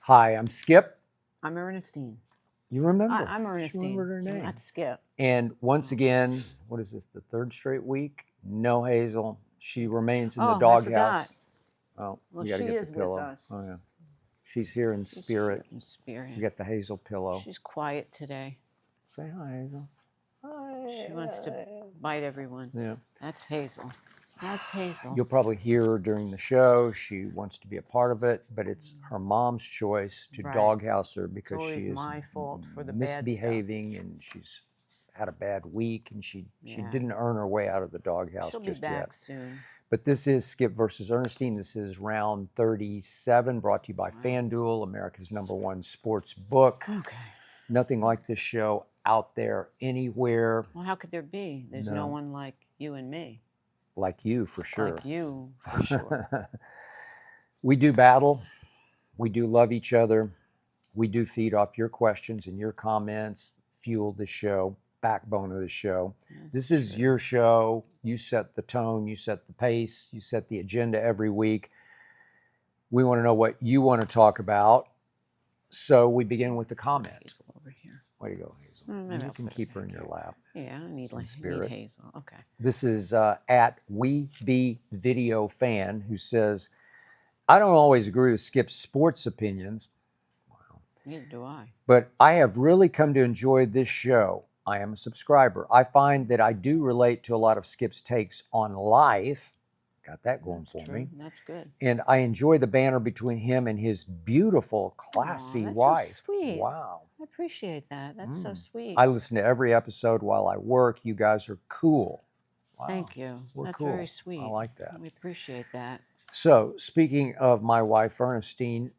Hi, I'm Skip. I'm Ernestine. You remember? I'm Ernestine. She remembered her name. Not Skip. And once again, what is this, the third straight week? No Hazel. She remains in the doghouse. Oh, well, you got to she get is the pillow. with us. Oh, yeah. She's here in spirit. In spirit. You got the Hazel pillow. She's quiet today. Say hi, Hazel. Hi. She wants to bite everyone. Yeah. That's Hazel. That's Hazel. You'll probably hear her during the show. She wants to be a part of it, but it's her mom's choice to doghouse her because she is my fault for the misbehaving and she's had a bad week and she didn't earn her way out of the doghouse just She'll be back yet. soon. But this is Skip versus Ernestine. This is round 37, brought to you by FanDuel, America's #1 sports book. Okay. Nothing like this show out there anywhere. Well, how could there be? There's no one like you and me. Like you, for sure. Like you, for sure. We do battle. We do love each other. We do feed off your questions and your comments, fuel the show, backbone of the show. This is your show. You set the tone, you set the pace, you set the agenda every week. We want to know what you want to talk about. So we begin with the comments. Hazel over here. Way to go, Hazel. You can keep her in your lap. Yeah, I need spirit. Hazel. Okay. This is at WeBeVideoFan, who says, I don't always agree with Skip's sports opinions. Wow. Neither do I. But I have really come to enjoy this show. I am a subscriber. I find that I do relate to a lot of Skip's takes on life. Got that going for me. That's good. And I enjoy the banter between him and his beautiful, classy wife. So sweet. Wow. I appreciate that. That's so sweet. I listen to every episode while I work. You guys are cool. Wow. Thank you. That's cool. very sweet. I like that. We appreciate that. So, speaking of my wife, Ernestine,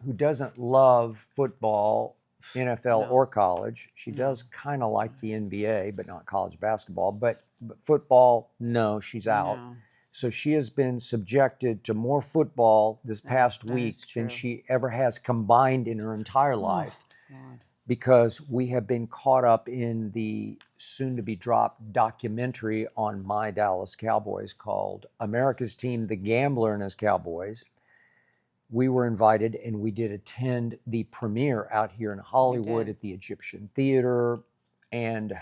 who doesn't love football, NFL, or college, she does kind of like the NBA, but not college basketball. But football, no, she's out. No. So she has been subjected to more football this past week than she ever has combined in her entire life. God. Because we have been caught up in the soon-to-be-dropped documentary on my Dallas Cowboys called America's Team, The Gambler and His Cowboys. We were invited, and we did attend the premiere out here in Hollywood at the Egyptian Theater, and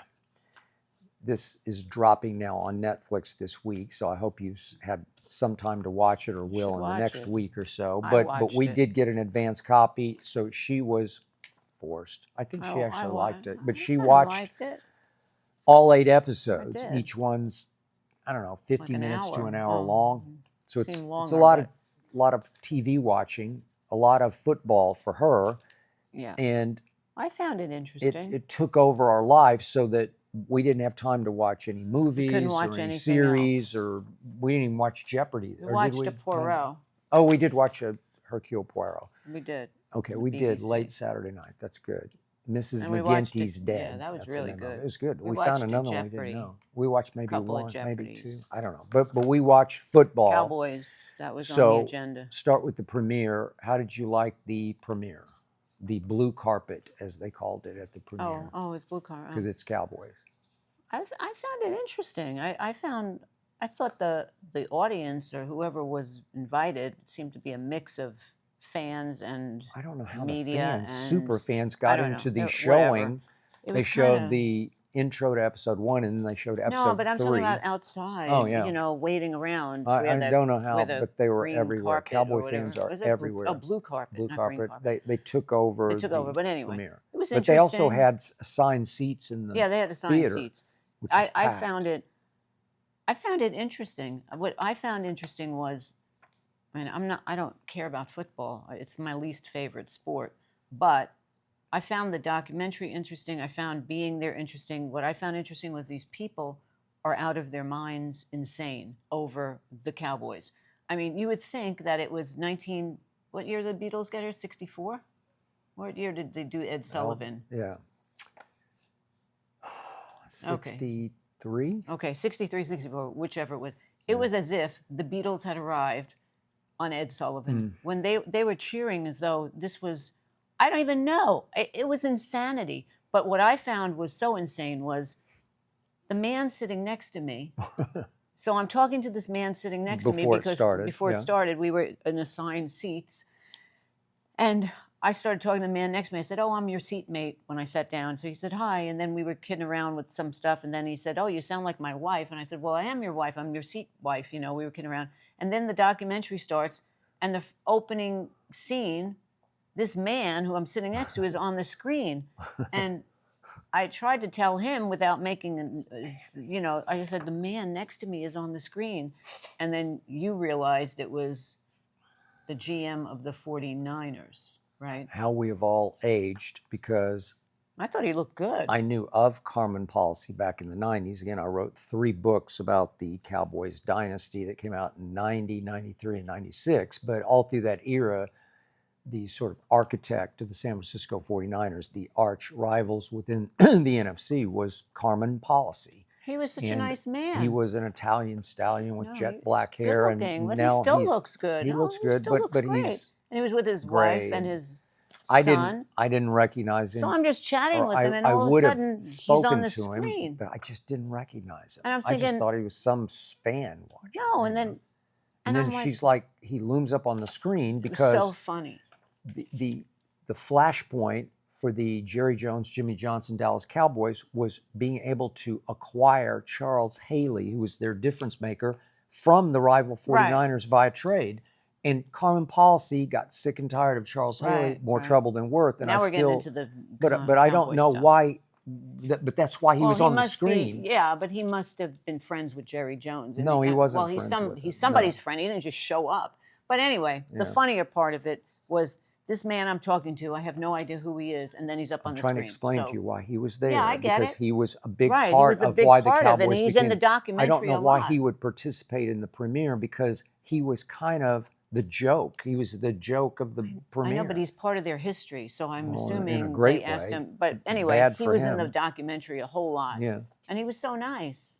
this is dropping now on Netflix this week, so I hope you had some time to watch it or will in the next week or so. But we did get an advance copy, so she was forced. I think she actually liked it, but she watched all 8 episodes. Each one's, I don't know, 50 minutes to an hour long. So it's a lot of TV watching, a lot of football for her. Yeah. And I found it interesting. It took over our life so that we didn't have time to watch any movies or any series, or we didn't even watch Jeopardy. We watched a Poirot. Oh, we did watch a Hercule Poirot. We did. Okay, we did late Saturday night. That's good. Mrs. McGinty's Dead. Yeah, that was really good. It was good. We found another one we didn't know. We watched maybe one, maybe Jeopardies. 2. I don't know. But we watched football. Cowboys, that was on the agenda. Start with the premiere. How did you like the premiere? The blue carpet, as they called it at the premiere. Oh, it's blue carpet. Because it's Cowboys. I found it interesting. I thought the audience or whoever was invited seemed to be a mix of fans and I don't know how media the fans, super fans, got into the showing. They showed the intro to episode 1, and then they showed episode 3. No, but I'm talking about outside. Oh, yeah. You know, waiting around. I don't know how, but they were everywhere. Cowboy fans are everywhere. Blue carpet. Blue not carpet. Green carpet. They took over. They took over, but anyway, premiere. it was but interesting. They also had assigned seats in the they had assigned seats. Which was I found it interesting. What I found interesting was, I don't care about football. It's my least favorite sport, but I found the documentary interesting. I found being there interesting. What I found interesting was these people are out of their minds insane over the Cowboys. I mean, you would think that it was what year did the Beatles get here? 64? What year did they do Ed Sullivan? Yeah. 63? Okay, 63, 64, whichever it was. It was as if the Beatles had arrived on Ed Sullivan when they were cheering as though this was, I don't even know. It was insanity. But what I found was so insane was the man sitting next to me. So I'm talking to this man sitting next to me because before it started, we were in assigned seats. And I started talking to the man next to me. I said, "Oh, I'm your seatmate," when I sat down. So he said, "Hi." And then we were kidding around with some stuff. And then he said, "Oh, you sound like my wife." And I said, "Well, I am your wife. I'm your seat wife." You know, we were kidding around. And then the documentary starts. And the opening scene, this man who I'm sitting next to is on the screen. And I tried to tell him without making, I just said, the man next to me is on the screen. And then you realized it was the GM of the 49ers, right? How we have all aged, because I thought he looked good. I knew of Carmen Policy back in the 90s. Again, I wrote 3 books about the Cowboys dynasty that came out in 90, 93, and 96. But all through that era, the sort of architect of the San Francisco 49ers, the arch rivals within the NFC, was Carmen Policy. He was such a nice man. He was an Italian stallion with jet black good hair. looking, but now he still looks good. He looks good, but great. he's and he was with his gray wife and his I son. didn't recognize him. So I'm just chatting with him, and I all of a would have sudden he's spoken on the to screen. him, but I just didn't recognize him. And I'm I just thinking- thought he was some fan watching. No, and then and then I'm like, she's like, he looms up on the screen it was because so funny. the flashpoint for the Jerry Jones, Jimmy Johnson Dallas Cowboys was being able to acquire Charles Haley, who was their difference maker, from the rival 49ers via trade. And Carmen Policy got sick and tired of Charles Haley, more trouble than worth. And now we're getting still, into the but I don't know stuff. why. But that's why he was on the screen. But he must have been friends with Jerry Jones. No, he wasn't. Well, friends with he's him. somebody's friend. He didn't just show up. But anyway, the Yeah. funnier part of it was this man I'm talking to. I have no idea who he is, and then he's up on the screen. I'm trying to explain to you why he was there. Yeah, I get because it. he was a big Right, he part was a of big why the part of it, Cowboys and he's became, in the documentary I don't know a why lot. he would participate in the premiere, because he was kind of the joke. He was the joke of the premiere. I know, but he's part of their history, so I'm Well, assuming in a great they asked way. him. But anyway, Bad he for was in the him. documentary a whole lot. Yeah. And he was so nice.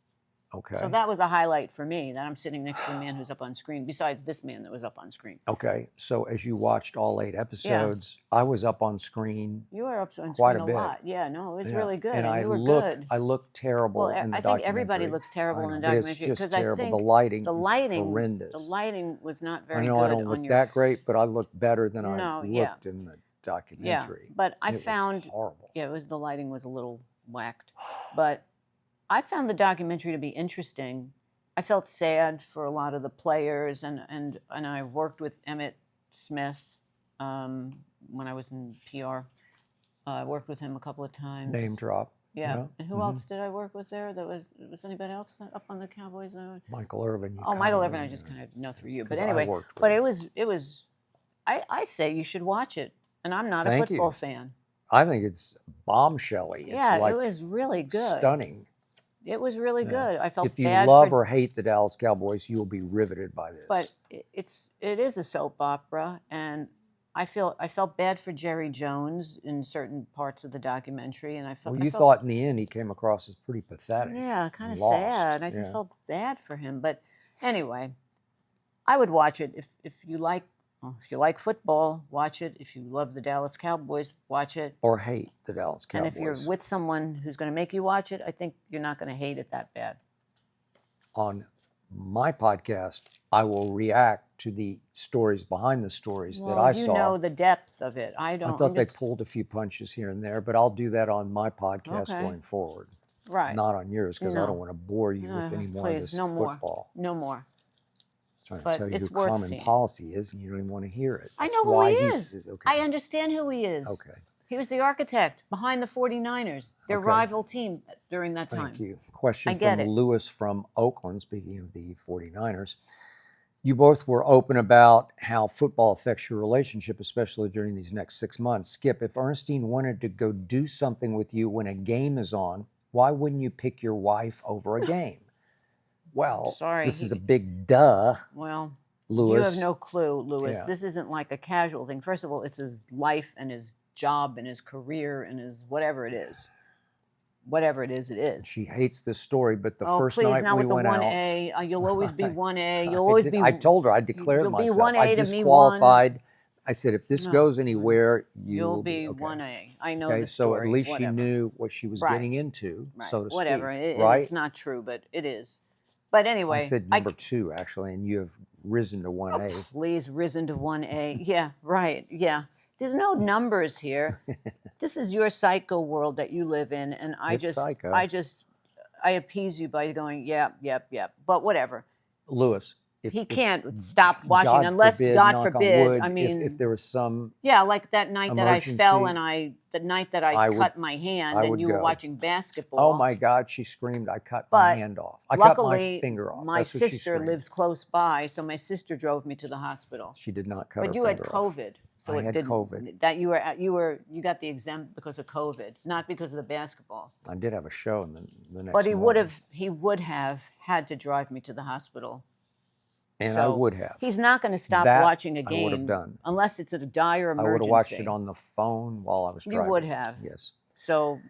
Okay. So that was a highlight for me, that I'm sitting next to a man who's up on screen, besides this man that was up on screen. Okay. So as you watched all 8 episodes, I was up on screen. You were up on Quite screen a a bit. lot. Yeah, no, it was Yeah. really good. And you were good. I looked terrible in the I documentary. think everybody looks terrible in the I know, but documentary it's just because I terrible. think The lighting the is lighting, horrendous. the lighting was not very I know good I don't on look your. that great, but I look better than I No, looked yeah. in the Yeah, documentary. but I It was found horrible. yeah, the lighting was a little whacked, but I found the documentary to be interesting. I felt sad for a lot of the players, and I worked with Emmett Smith when I was in PR. I worked with him a couple of times. Name drop. Yeah. And who Mhm. else did I work with there? Was anybody else up on the Cowboys? Michael Irvin. Oh, Michael Irvin, I just kind of know through you. But 'Cause I anyway, worked with but him. it was. I say you should watch it, and I'm not Thank a football you. fan. I think it's bombshelly. It's Yeah, like it was really good. stunning. It was really Yeah. good. I felt If you bad love for, or hate the Dallas Cowboys, you'll be riveted by this. but it is a soap opera, and I felt bad for Jerry Jones in certain parts of the documentary, and I felt. Well, you I felt, thought in the end he came across as pretty pathetic. Yeah, kind of Lost. sad. I just Yeah. felt bad for him. But anyway, I would watch it if you like. Well, if you like football, watch it. If you love the Dallas Cowboys, watch it. Or hate the Dallas Cowboys. And if you're with someone who's going to make you watch it, I think you're not going to hate it that bad. On my podcast, I will react to the stories behind the stories that I saw. You know the depth of it. I don't. I thought I'm they just- pulled a few punches here and there, but I'll do that on my podcast Okay. going forward. Right. Not on yours, because I No. don't want to bore you No, with any more please, of this no more. football. No more. I'm trying But to tell you it's who worth Common seeing. Policy is, and you don't even want to hear it. I That's know who why he he's- is. Okay. I understand who he is. Okay. He was the architect behind the 49ers, their Okay. rival team during that time. Thank you. Question I get from it. Lewis from Oakland, speaking of the 49ers. You both were open about how football affects your relationship, especially during these next 6 months. Skip, if Ernestine wanted to go do something with you when a game is on, why wouldn't you pick your wife over a game? Well, Sorry, this is a big duh, Well, Lewis. you have no clue, Lewis. Yeah. This isn't like a casual thing. First of all, it's his life and his job and his career and his whatever it is. Whatever it is, it is. She hates this story, but the Oh, first please, night not we with the went out. 1A. You'll always be Right. 1A. You'll always be. I told her, I declared you'll be myself. 1A I to me disqualified. I said, if this No. goes anywhere, You'll be okay. 1A. I know Okay, the so story. at least whatever. she knew what she was Right. getting into, Right. so to Whatever. speak. Right? It's not true, but it is. But anyway, I said number 2, actually, and you have risen to 1A. please risen to 1A. Yeah, right. Yeah. There's no numbers here. This is your psycho world that you live in, and It's psycho. I appease you by going, yep. But whatever. Lewis, He can't stop watching God unless, forbid, God knock on forbid, wood, I mean, if there was some yeah, like that night that I fell emergency, and the night that I I would- cut my hand I and would you were go. watching basketball. Oh my God, she screamed, I cut my But hand off. I cut my luckily, finger off. my That's what she sister screamed. lives close by, so my sister drove me to the hospital. She did not cut But her you had finger off. COVID, so I it had didn't. COVID. That you got the exempt because of COVID, not because of the basketball. I did have a show in the next But he morning. would have had to drive me to the hospital. And So I would have. He's not going to stop That watching a I would have game done. unless it's a dire emergency. I would have watched it on the phone while I was driving. You would have. Yes. So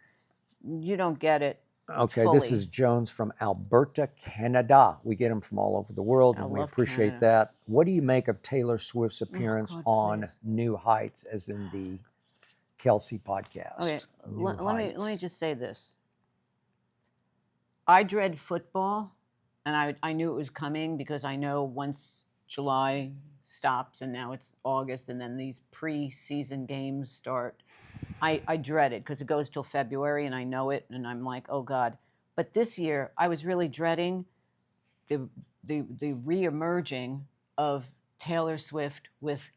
you don't get it. Okay, fully. this is Jones from Alberta, Canada. We get them from all over the world, I and we love appreciate Canada. that. What do you make of Taylor Swift's appearance God, on please. New Heights, as in the Kelce podcast? Okay, New let me Heights. just say this. I dread football, and I knew it was coming because I know once July stops and now it's August and then these preseason games start, I dread it because it goes till February and I know it and I'm like, oh God. But this year I was really dreading the reemerging of Taylor Swift with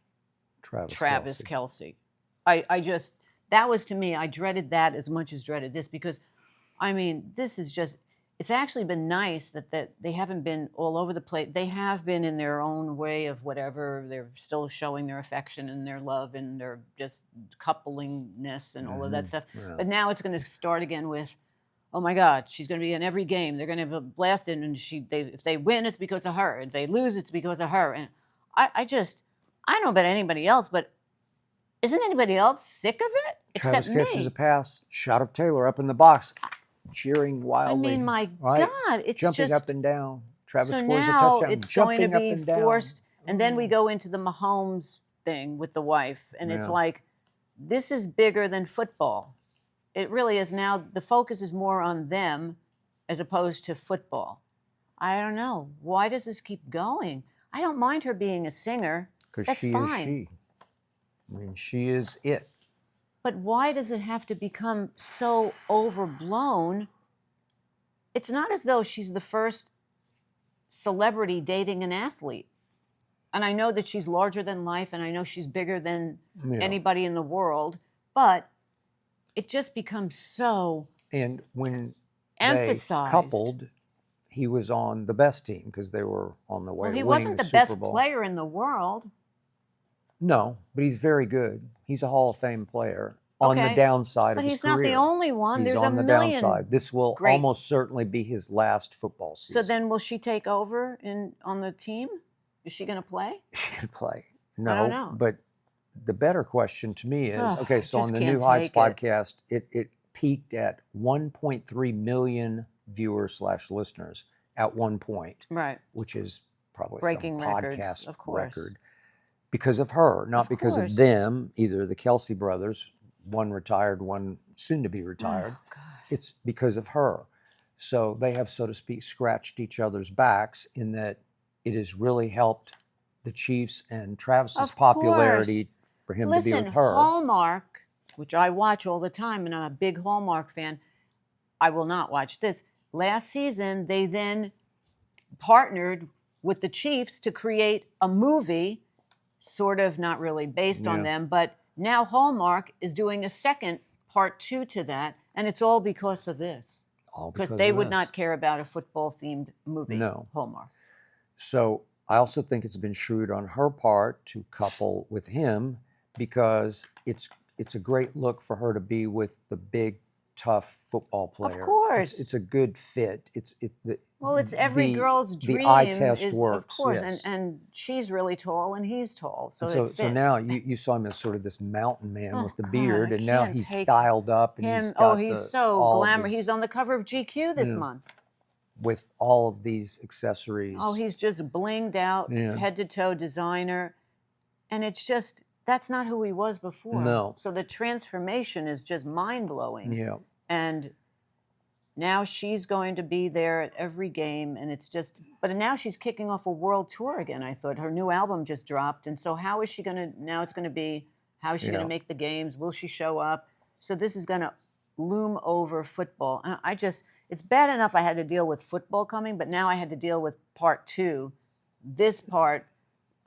Travis Kelce. I just, that was to me, I dreaded that as much as dreaded this because, I mean, this is just, it's actually been nice that they haven't been all over the place. They have been in their own way of whatever. They're still showing their affection and their love and their just couplingness and all of that stuff. Yeah. But now it's going to start again with, oh my God, she's going to be in every game. They're going to have a blast in, and if they win, it's because of her. If they lose, it's because of her. And I don't know about anybody else, but isn't anybody else sick of it Travis except catches me? a pass, shot of Taylor up in the box, cheering I wildly. mean, my right? God, it's jumping just up and down. Travis so scores a now touchdown, it's going jumping to up be and down. forced, and then we go into the Mahomes thing with the wife, and it's Yeah. like, this is bigger than football. It really is now. The focus is more on them as opposed to football. I don't know. Why does this keep going? I don't mind her being a singer. Because That's she fine. is she. I mean, she is it. But why does it have to become so overblown? It's not as though she's the first celebrity dating an athlete. And I know that she's larger than life, and I know she's bigger than Yeah. anybody in the world, but it just becomes so And when emphasized. they coupled, he was on the best team because they were on the way Well, to he winning wasn't the the Super best Bowl. player in the world. No, but he's very good. He's a Hall of Fame player. On the Okay, downside but of his he's not the career. only one. He's There's on a the million. downside. This will great- almost certainly be his last football So season. then will she take over on the team? Is she going to play? She can play. don't know. But the better question to me is, Ugh, okay, I so on just the can't New Heights take it. podcast, it peaked at 1.3 million viewers / listeners at one point, Right. which is probably Breaking some records, podcast of course. record. Because of her, not Of because course. of them, either the Kelce brothers, one retired, one soon to be retired. Oh, God. It's because of her. So they have, so to speak, scratched each other's backs in that it has really helped the Chiefs and Travis's Of popularity for him to be Listen, with her. Hallmark, which I watch all the time, and I'm a big Hallmark fan. I will not watch this. Last season, they then partnered with the Chiefs to create a movie, sort of not really based on Yeah. them, but now Hallmark is doing a second part 2 to that, and it's all because of this. All Because because they of would this. not care about a football-themed movie. No. Hallmark. So I also think it's been shrewd on her part to couple with him because it's a great look for her to be with the big, tough football player. course. It's a good fit. Well, it's every girl's dream. The eye test is, works. Of course, yes. and she's really tall and he's tall, so, So, it fits. so now you saw him as sort of this mountain man Oh, with the God, beard, I and now can't he's take styled up and him. he's got He's the- so all of glamorous. his- He's on the cover of GQ this Yeah. month. with all of these accessories. Oh, he's just blinged out, Yeah. head to toe designer, and it's just that's not who he was before. No. So the transformation is just mind blowing. Yeah. And now she's going to be there at every game, and it's just. But now she's kicking off a world tour again. I thought her new album just dropped, and so how is she going to? Now it's going to be How is she going Yeah. to make the games? Will she show up? So this is going to loom over football. And it's bad enough I had to deal with football coming, but now I had to deal with part 2. This part,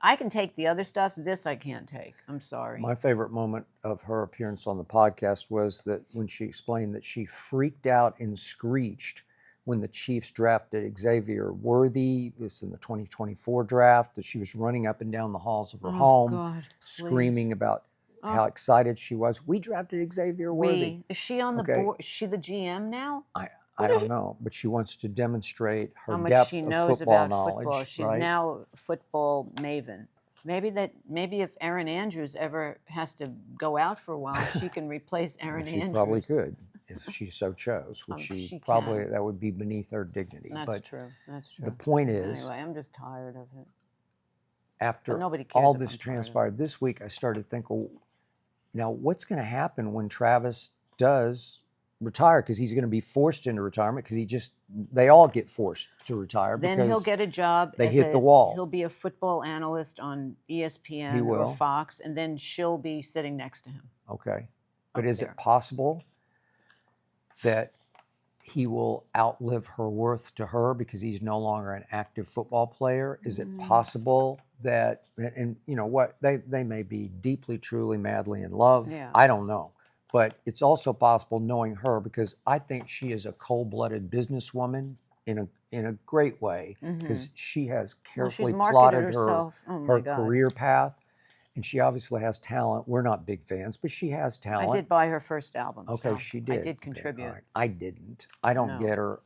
I can take the other stuff. This I can't take. I'm sorry. My favorite moment of her appearance on the podcast was that when she explained that she freaked out and screeched when the Chiefs drafted Xavier Worthy, this in the 2024 draft, that she was running up and down the halls of her home, God, screaming about how excited she was. We drafted Xavier Worthy. Is she on the board? Is she the GM now? I don't know, but she wants to demonstrate her How much depth she of knows football about knowledge. football. She's right? now a football maven. Maybe if Erin Andrews ever has to go out for a while, she can replace Erin Andrews. She probably could if she so chose, which she probably, that would be beneath her dignity. That's true. That's true. The point is, anyway, I'm just tired of it. after nobody cares all if this I'm tired of transpired this week, I started thinking, now what's going to happen when Travis does retire? Because he's going to be forced into retirement because they all get forced to retire. Then because he'll get a job. They hit the wall. He'll be a football analyst on ESPN He will. or Fox, and then she'll be sitting next to him. Okay. But Up is there. it possible that he will outlive her worth to her because he's no longer an active football player? Is it possible that, and you know what, they may be deeply, truly, madly in love. Yeah. I don't know. But it's also possible, knowing her, because I think she is a cold-blooded businesswoman in a great way, because she has carefully she's marketed plotted herself. her career path, and she obviously has talent. We're not big fans, but she has talent. I did buy her first album. Okay, so she did. I did Okay, contribute. all right. I didn't. I don't No. get her.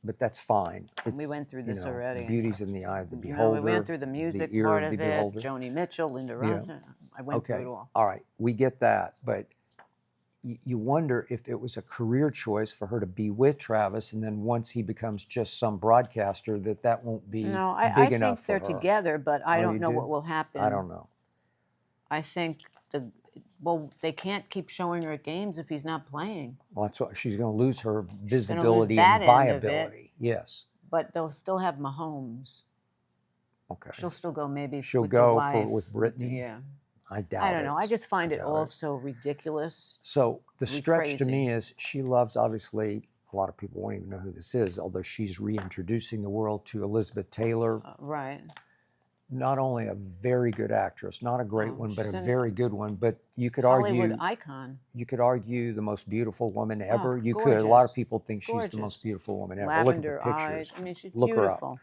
But that's fine. We went through this already. Beauty's in the eye of the No, beholder. we went through the music the ear part of of the it. beholder. Joni Mitchell, Linda Yeah. Ronstadt. I went through it all. All right. We get that, but you wonder if it was a career choice for her to be with Travis, and then once he becomes just some broadcaster, that won't be No, big I think enough for they're her. together, but I Oh, don't you know do? what will happen. I don't know. I think they can't keep showing her at games if he's not playing. Well, that's what she's going to lose her lose visibility that and end of it. viability. Yes. But they'll still have Mahomes. Okay. She'll still go maybe. She'll with go the wife. with Brittany. Yeah. I doubt I don't know. it. I just find it doubt all it. so ridiculous. So the stretch to crazy. me is she loves, obviously, a lot of people won't even know who this is, although she's reintroducing the world to Elizabeth Taylor. Right. Not only a very good actress, not a great one, but she's a an very good one. But you could Hollywood argue, icon. the most beautiful woman ever. You could. A gorgeous. lot of people think she's the Gorgeous. most beautiful woman ever. Lavender Look at the pictures. eyes. I mean, she's Look her up. beautiful.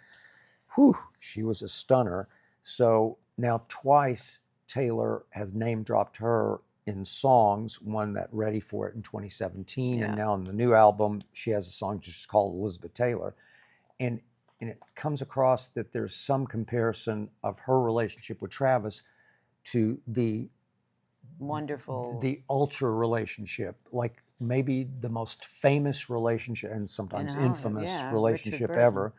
Whew, she was a stunner. So now twice Taylor has name dropped her in songs, one that Ready For It in 2017, Yeah. and now in the new album, she has a song just called Elizabeth Taylor. And it comes across that there's some comparison of her relationship with Travis to the ultra relationship, like maybe the most famous relationship and sometimes infamous relationship ever,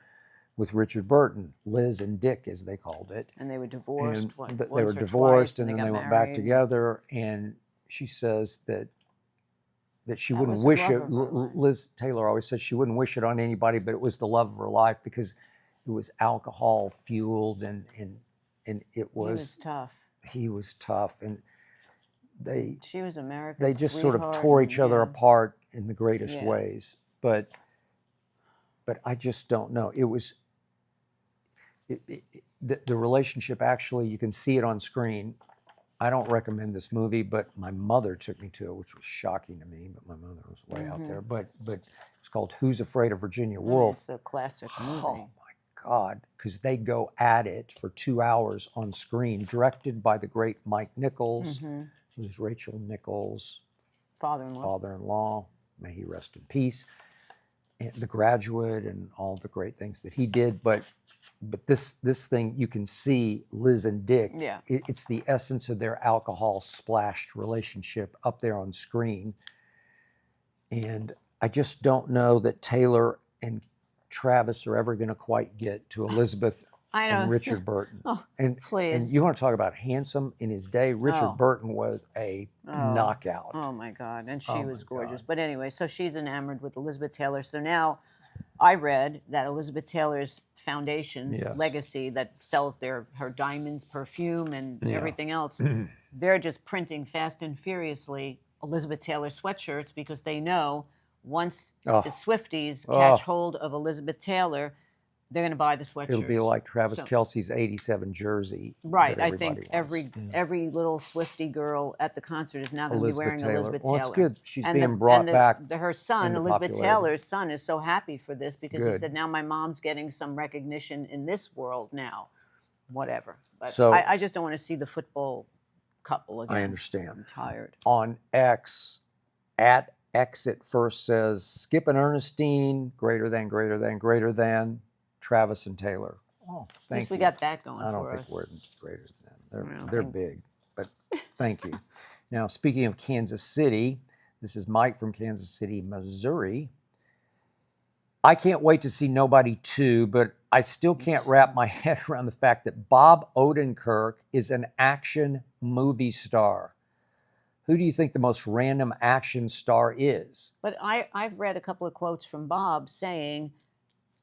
with Richard Burton, Liz and Dick, as they called it. And they were divorced. And they were divorced, and then they went back together. And she says that she That wouldn't was the wish love it. of her life. Liz Taylor always says she wouldn't wish it on anybody, but it was the love of her life because it was alcohol fueled, and it was. He was tough, and She was America's they just sort of sweetheart tore and, each other apart in the greatest Yeah. ways. But I just don't know. It was the relationship. Actually, you can see it on screen. I don't recommend this movie, but my mother took me to it, which was shocking to me. But my mother was way out there. But it's called Who's Afraid of Virginia Woolf? It's a classic movie. Oh my God! Because they go at it for 2 hours on screen, directed by the great Mike Nichols, who's Rachel Nichols' father-in-law. May he rest in peace. And The Graduate and all the great things that he did, but this thing, you can see Liz and Dick. Yeah. It's the essence of their alcohol splashed relationship up there on screen. And I just don't know that Taylor and Travis are ever going to quite get to Elizabeth and Richard Burton. Please. And you want to talk about handsome in his day? Richard Burton was a knockout. Oh my God, and she was gorgeous. God. But anyway, so she's enamored with Elizabeth Taylor. So now I read that Elizabeth Taylor's foundation, Yes. Legacy, that sells her diamonds, perfume, and Yeah. everything else, they're just printing fast and furiously Elizabeth Taylor sweatshirts because they know once Oh. the Swifties Oh. catch hold of Elizabeth Taylor, they're going to buy the sweatshirts. It'll be like Travis So- Kelce's '87 jersey. Right. that I everybody think wants. every little Swiftie girl at the concert is now going to be wearing Elizabeth Well, Taylor. it's good. She's And being brought back. Her son, into Elizabeth popularity. Taylor's son, is so happy for this because he Good. said, now my mom's getting some recognition in this world now. Whatever. But So- I just don't want to see the football couple again. I understand. I'm tired. On X, at Exit First says, Skip and Ernestine, greater than Travis and Taylor. Oh, At thank least you. we got that going I don't for think us. we're greater than them. I don't They're think- big, but thank you. Now, speaking of Kansas City, this is Mike from Kansas City, Missouri. I can't wait to see Nobody 2, but I still can't wrap my head around the fact that Bob Odenkirk is an action movie star. Who do you think the most random action star is? But I've read a couple of quotes from Bob saying,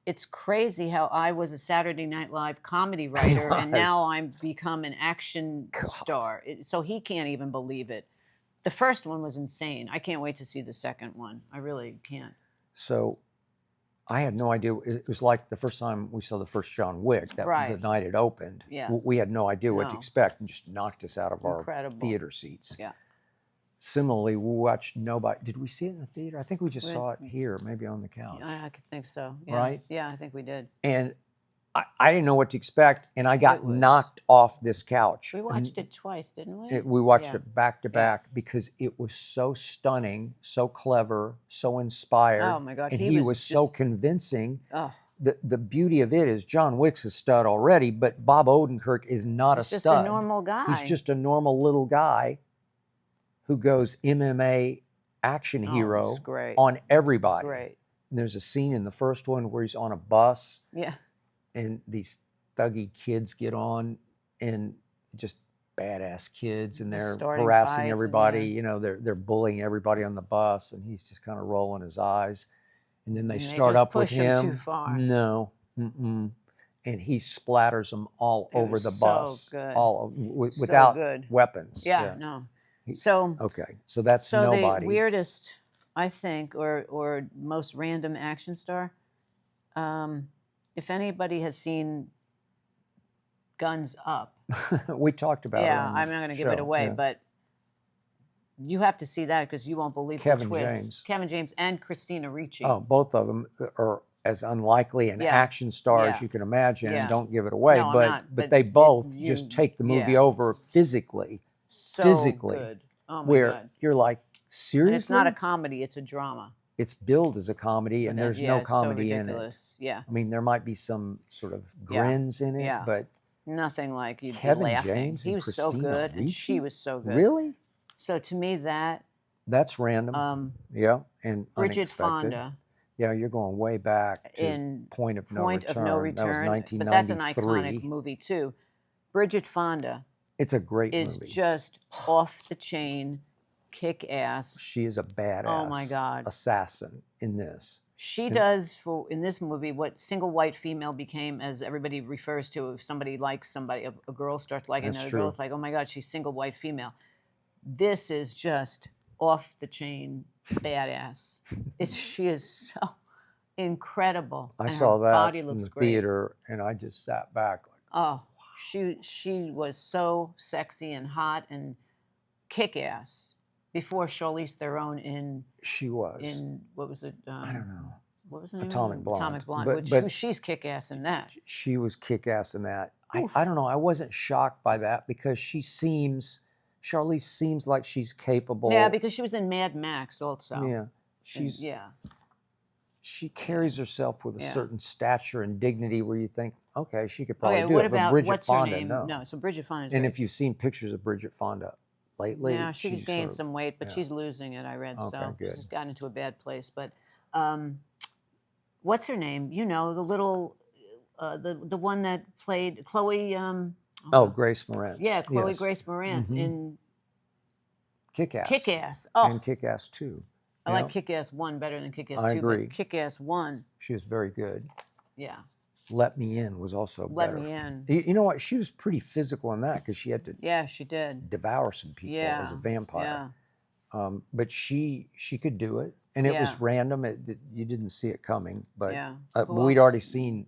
it's crazy how I was a Saturday Night Live comedy writer and now I'm become an action star. So he can't even believe it. The first one was insane. I can't wait to see the second one. I really can't. So I had no idea. It was like the first time we saw the first John Wick, the Right. night it opened. Yeah. We had no idea what to No. expect and just knocked us out of our Incredible. theater seats. Yeah. Similarly, we watched Nobody. Did we see it in the theater? I think we just We- saw it here, maybe on the couch. I could think so. Yeah. Right? Yeah, I think we did. And I didn't know what to expect, and I got It was- knocked off this couch. We watched it twice, didn't we? We watched Yeah. it back to back because it was so stunning, so clever, so inspired. Oh my God, And he he was was so just- convincing. Oh, The beauty of it is John Wick's a stud already, but Bob Odenkirk is not he's a just stud. a normal guy. He's just a normal little guy who goes MMA action Oh, hero it's great. on everybody. Great. And there's a scene in the first one where he's on a bus Yeah. and these thuggy kids get on, and just badass kids, and they're Starting harassing fights, everybody. and You know, they're bullying everybody on the bus, and he's just kind of rolling his eyes. And then they And they start just up with push him him. too far. No, and he splatters them all It over was the so bus, good. all So without good. weapons. Yeah, no. He- So, Okay, so that's so Nobody. the weirdest, I think, or most random action star. If anybody has seen Guns Up, We talked about it. yeah, on the I'm not going to give it show, away, yeah. but you have to see that because you won't believe Kevin the twist. James. Kevin James and Christina Ricci. Oh, both of them are as unlikely an Yeah. action star as Yeah. you can imagine. Yeah. Don't give it away, No, I'm but not, but but they it- both you- just take the movie yeah. over physically, so physically, good. Oh my where God. you're like, seriously? And it's not a comedy, it's a drama. It's billed as a comedy, and But, there's yeah, no it's so comedy in it. ridiculous. Yeah, I mean, there might be some sort of Yeah. grins in it, Yeah. but nothing like you'd Kevin be laughing. James He and was so Christina good, and Ricci? she was so good. really, So to me, that that's random. Yeah, and Bridget unexpected. Fonda Yeah, you're going way back to in Point of No Point Return. of No That was Return, 1993. but that's an iconic movie too. Bridget Fonda It's a great is movie. just off the chain, kick ass. She is a badass. Oh my God. Assassin in this. She does for in this movie what single white female became, as everybody refers to. If somebody likes somebody, a girl starts liking That's another true. girl, it's like, oh my God, she's single white female. This is just off the chain badass. She is so incredible. I and saw her that body in looks the great. theater, and I just sat back like, Oh, she was so sexy and hot and kick ass before Charlize Theron she was. in what was it? I don't know. What was the name? Atomic Blonde. Atomic Blonde. But- Which but- she's kick ass in that. She was kick ass in that. Oof. I don't know. I wasn't shocked by that because Charlize seems like she's capable. Yeah, because she was in Mad Max also. Yeah. And- She's yeah. she carries herself with a Yeah. certain stature and dignity where you think, okay, she could probably Okay, do what it. But about Bridget what's Fonda, her name? no. So Bridget Fonda. And if you've seen pictures of Bridget Fonda lately, yeah, she's gained sort of- some weight, but yeah. she's losing it. I read so Okay, good. she's gotten into a bad place. But what's her name? You know, the little, the one that played Chloe. Oh, Grace Moretz. yeah, Chloe yes. Grace Moretz Mhm. in Kick-Ass. Kick Ass. Oh, And Kick-Ass 2. I like Kick-Ass 1 better than Kick-Ass 2. I agree. But Kick-Ass 1, She was very good. yeah. Let Me In was also Let better. Me In. You know what? She was pretty physical in that because she had to Yeah, she did. devour some people as a vampire. But she could do it, and it was random. You didn't see it coming, but we'd already seen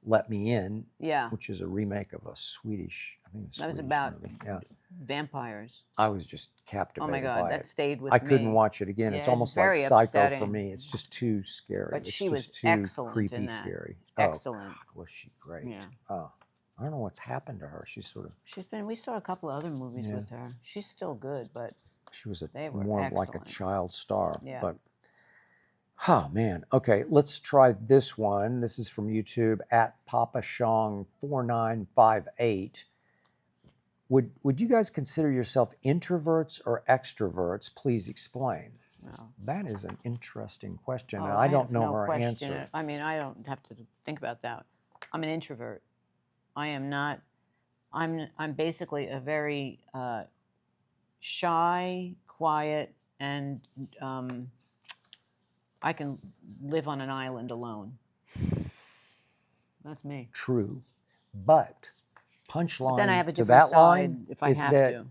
Let Me In, which is a remake of a Swedish, I think, that was about movie. vampires. I was just captivated Oh my God, by that it. stayed with I me. couldn't watch it again. Yeah, it's it's almost like very Psycho for upsetting. me. It's just too scary. But it's she just was too excellent creepy, in that. scary. Excellent. Oh, God, was she great? Yeah. Oh, I don't know what's happened to her. She's sort of. We saw a couple of other movies with her. She's still good, but she was they were more excellent. like a child star. Yeah. But, oh man. Okay, let's try this one. This is from YouTube at Papa Shong 4958. Would you guys consider yourself introverts or extroverts? Please explain. Well, that is an interesting question, and oh, I don't know no her question. answer. I mean, I don't have to think about that. I'm an introvert. I am not. I'm basically a very shy, quiet, and I can live on an island alone. That's me. True, but punchline then I have a to different that line if I is have that to.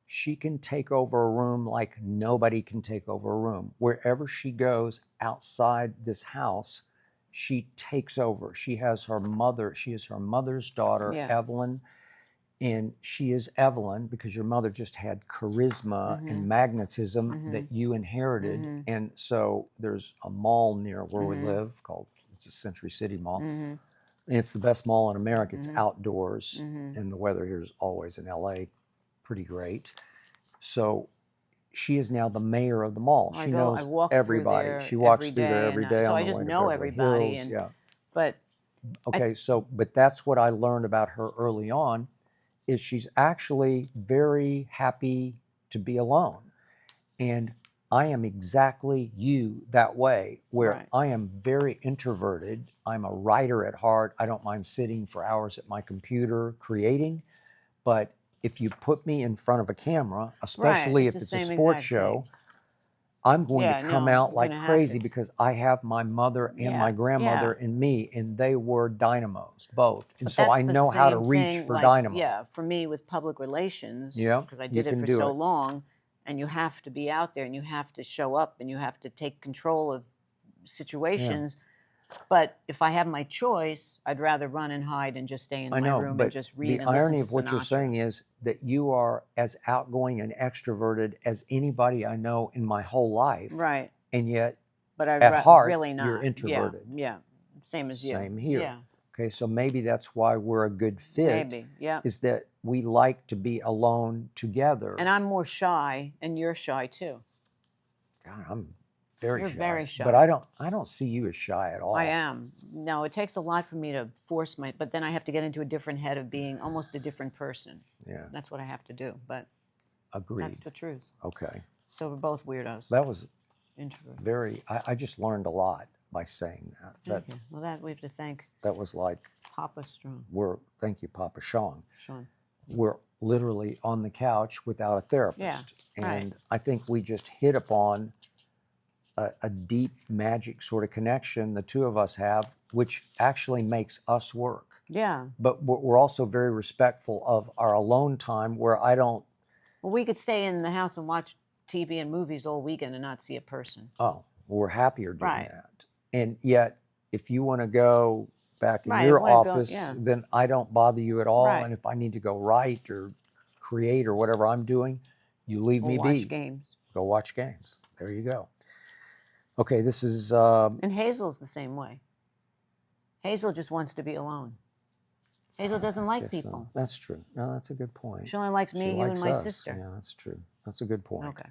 she can take over a room like nobody can take over a room. Wherever she goes outside this house, she takes over. She has her mother. She is her mother's daughter, Evelyn. And she is Evelyn because your mother just had charisma and magnetism that you inherited. And so there's a mall near where we live it's a Century City Mall. And it's the best mall in America. It's outdoors. And the weather here is always in LA pretty great. So she is now the mayor of the mall. She knows everybody. She walks through there every day. So on I the just way to know Beverly everybody. Hills. But okay, but that's what I learned about her early on. Is she's actually very happy to be alone. And I am exactly you that way, where I am very introverted. I'm a writer at heart. I don't mind sitting for hours at my computer creating. But if you put me in front of a camera, especially if it's a sports show, I'm going to come out like crazy because I have my mother and my grandmother and me, and they were dynamos, both. And so I know how to reach for dynamo. Yeah, for me with public relations, because I did it for so long, and you have to be out there, and you have to show up, and you have to take control of situations. But if I have my choice, I'd rather run and hide and just stay in my room and just read and listen to the irony of what you're saying is that you are as outgoing and extroverted as anybody I know in my whole life. Right. And yet, but at heart, really not. You're introverted. Yeah. Same as you. Same here. Yeah. Okay, so maybe that's why we're a good fit. Maybe, yeah. Is that we like to be alone together. And I'm more shy, and you're shy too. God, I'm very You're shy. very shy. But I don't see you as shy at all. I am. No, it takes a lot for me to force but then I have to get into a different head of being almost a different person. Yeah. That's what I have to do. But agreed. That's the truth. Okay. So we're both weirdos. That was introvert. I just learned a lot by saying that. Okay. Well, that we have to thank. That was like Papa Strong. Thank you, Papa Sean. Sean. We're literally on the couch without a therapist. Yeah, and I think we just hit upon a deep magic sort of connection the two of us have, which actually makes us work. Yeah. But we're also very respectful of our alone time where I don't. Well, we could stay in the house and watch TV and movies all weekend and not see a person. Oh, we're happier doing that. And yet, if you want to go back in your office, then I don't bother you at all. And if I need to go write or create or whatever I'm doing, you leave me be. Watch games. Go watch games. There you go. Okay, this is... and Hazel's the same way. Hazel just wants to be alone. Hazel doesn't like people. That's true. No, that's a good point. She only likes me, you, and my sister. Yeah, that's true. That's a good point. Okay.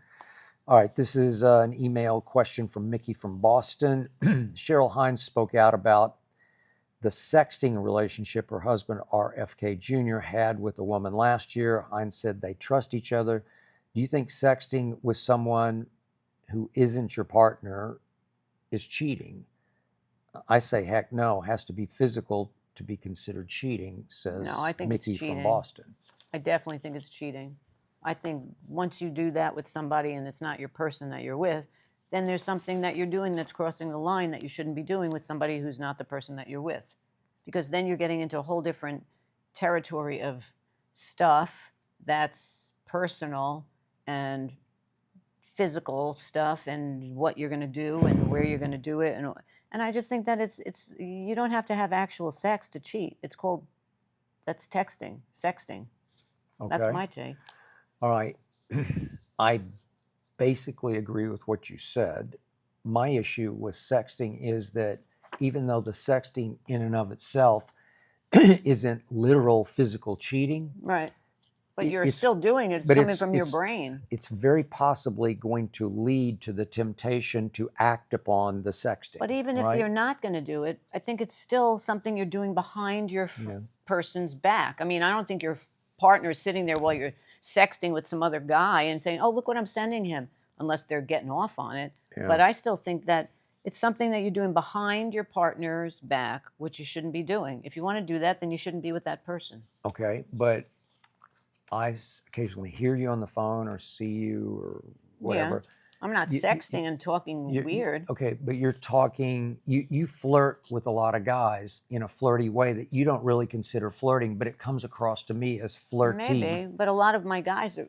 All right, this is an email question from Mickey from Boston. Cheryl Hines spoke out about the sexting relationship her husband, RFK Jr., had with a woman last year. Hines said they trust each other. Do you think sexting with someone who isn't your partner is cheating? I say, heck no, it has to be physical to be considered cheating, says Mickey from Boston. I definitely think it's cheating. I think once you do that with somebody and it's not your person that you're with, then there's something that you're doing that's crossing the line that you shouldn't be doing with somebody who's not the person that you're with. Because then you're getting into a whole different territory of stuff that's personal and physical stuff and what you're going to do and where you're going to do it. And I just think that it's you don't have to have actual sex to cheat. That's texting, sexting. Okay. That's my take. All right. I basically agree with what you said. My issue with sexting is that even though the sexting in and of itself isn't literal physical cheating, right? But you're still doing it. It's coming from your brain. It's very possibly going to lead to the temptation to act upon the sexting. But even if you're not going to do it, I think it's still something you're doing behind your person's back. I mean, I don't think your partner is sitting there while you're sexting with some other guy and saying, oh, look what I'm sending him, unless they're getting off on it. Yeah. But I still think that it's something that you're doing behind your partner's back, which you shouldn't be doing. If you want to do that, then you shouldn't be with that person. Okay, but I occasionally hear you on the phone or see you or whatever. Yeah. I'm not sexting and talking weird. Okay, but you're talking, you flirt with a lot of guys in a flirty way that you don't really consider flirting, but it comes across to me as flirty. Maybe, but a lot of my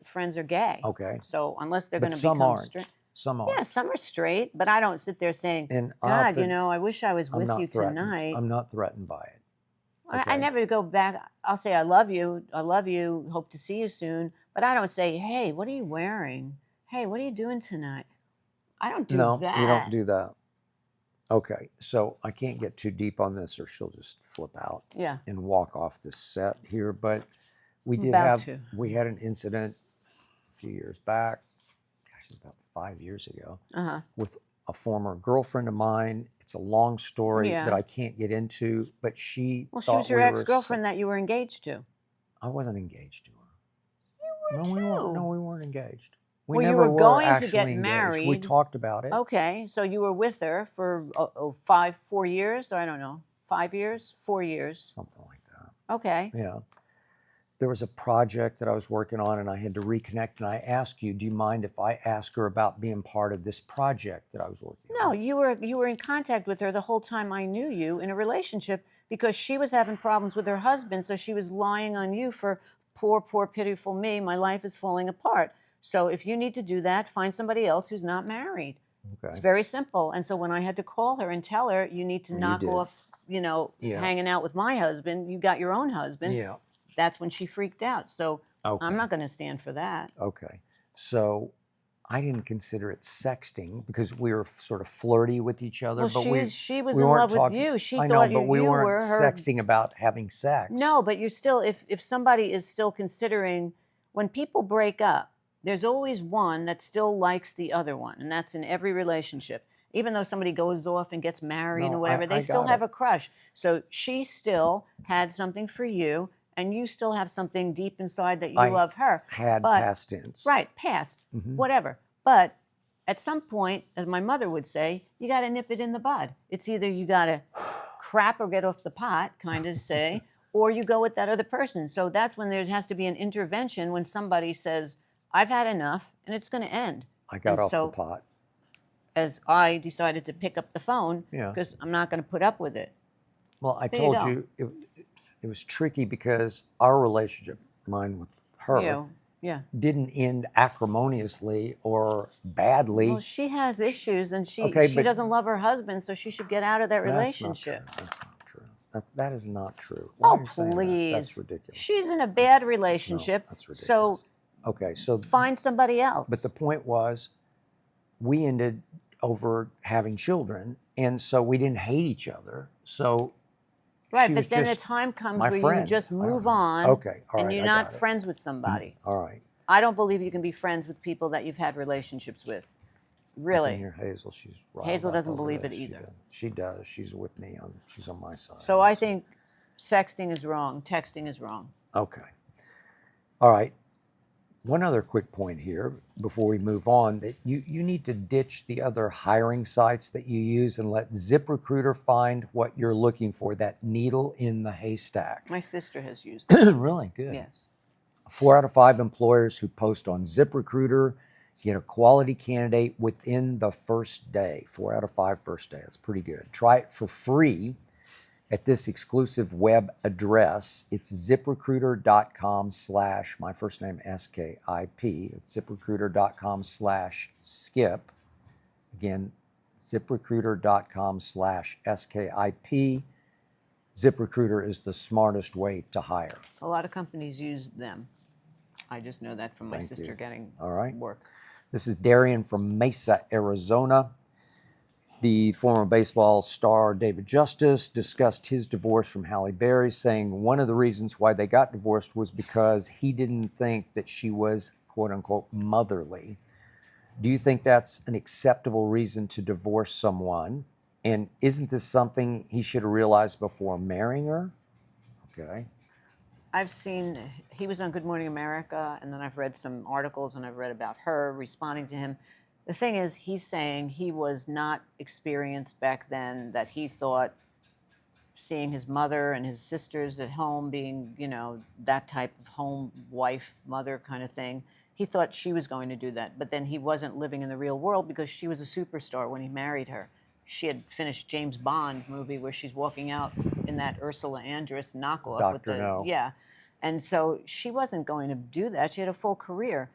friends are gay. Okay. So unless they're going to become straight. Some aren't. Yeah, some are straight, but I don't sit there saying, God, I wish I was with you tonight. I'm not threatened by it. Okay. I never go back. I'll say, I love you, hope to see you soon. But I don't say, hey, what are you wearing? Hey, what are you doing tonight? I don't do that. No, you don't do that. Okay, so I can't get too deep on this or she'll just flip out and walk off the set here. But we we had an incident a few years back, gosh, it's about 5 years ago, with a former girlfriend of mine. It's a long story that I can't get into, but she was your ex-girlfriend that you were engaged to. I wasn't engaged to her. You were No, we weren't engaged. You were going to get married. We talked about it. Okay, so you were with her for 4 years, or I don't know, 5 years, 4 years. Something like that. Okay. Yeah. There was a project that I was working on and I had to reconnect, and I asked you, do you mind if I ask her about being part of this project that I was working on? No, you were in contact with her the whole time I knew you in a relationship because she was having problems with her husband, so she was lying on you for poor, pitiful me. My life is falling apart. So if you need to do that, find somebody else who's not married. Okay. It's very simple. And so when I had to call her and tell her, you need to knock off, hanging out with my husband, you got your own husband. Yeah. That's when she freaked out. So I'm not going to stand for that. Okay. So I didn't consider it sexting because we were sort of flirty with each other. Well, but she was in love with you. She thought but we weren't were her... sexting about having sex. No, but you're still, if somebody is still considering, when people break up, there's always one that still likes the other one. And that's in every relationship. Even though somebody goes off and gets married or whatever, they still have a crush. So she still had something for you, and you still have something deep inside that you love her. Past tense. Right, past, whatever. But at some point, as my mother would say, you got to nip it in the bud. It's either you got to crap or get off the pot, kind of say, or you go with that other person. So that's when there has to be an intervention when somebody says, I've had enough, and it's going to end. I got off the pot. As I decided to pick up the phone, because I'm not going to put up with it. Well, I told you it was tricky because our relationship, mine with her, didn't end acrimoniously or badly. Well, she has issues, and she doesn't love her husband, so she should get out of that relationship. That's not true. That is not true. Why are you saying that? That's ridiculous. She's in a bad relationship. No, that's ridiculous. So find somebody else. But the point was, we ended over having children, and so we didn't hate each other. So right, but then the time comes where you just move on. Okay, all right, and you're not friends with somebody. All right. I don't believe you can be friends with people that you've had relationships with. Really. I can hear Hazel. She's Hazel doesn't believe it either. She does. She's with me. She's on my side. So I think sexting is wrong. Texting is wrong. Okay. All right. One other quick point here before we move on, that you need to ditch the other hiring sites that you use and let ZipRecruiter find what you're looking for, that needle in the haystack. My sister has used it. Really? Good. Yes. 4 out of 5 employers who post on ZipRecruiter Get a quality candidate within the first day. 4 out of 5 first day. That's pretty good. Try it for free at this exclusive web address. It's ZipRecruiter.com / my first name SKIP. It's ZipRecruiter.com / skip. Again, ZipRecruiter.com / SKIP. ZipRecruiter is the smartest way to hire. A lot of companies use them. I just know that from my sister getting work. This is Darian from Mesa, Arizona. The former baseball star David Justice discussed his divorce from Halle Berry, saying one of the reasons why they got divorced was because he didn't think that she was, quote unquote, motherly. Do you think that's an acceptable reason to divorce someone? And isn't this something he should have realized before marrying her? Okay. I've seen, he was on Good Morning America, and then I've read some articles, and I've read about her responding to him. The thing is, he's saying he was not experienced back then, that he thought seeing his mother and his sisters at home being, you know, that type of home wife, mother kind of thing. He thought she was going to do that, but then he wasn't living in the real world because she was a superstar when he married her. She had finished James Bond movie where she's walking out in that Ursula Andress knockoff with the No. yeah, and so she wasn't going to do that. She had a full career,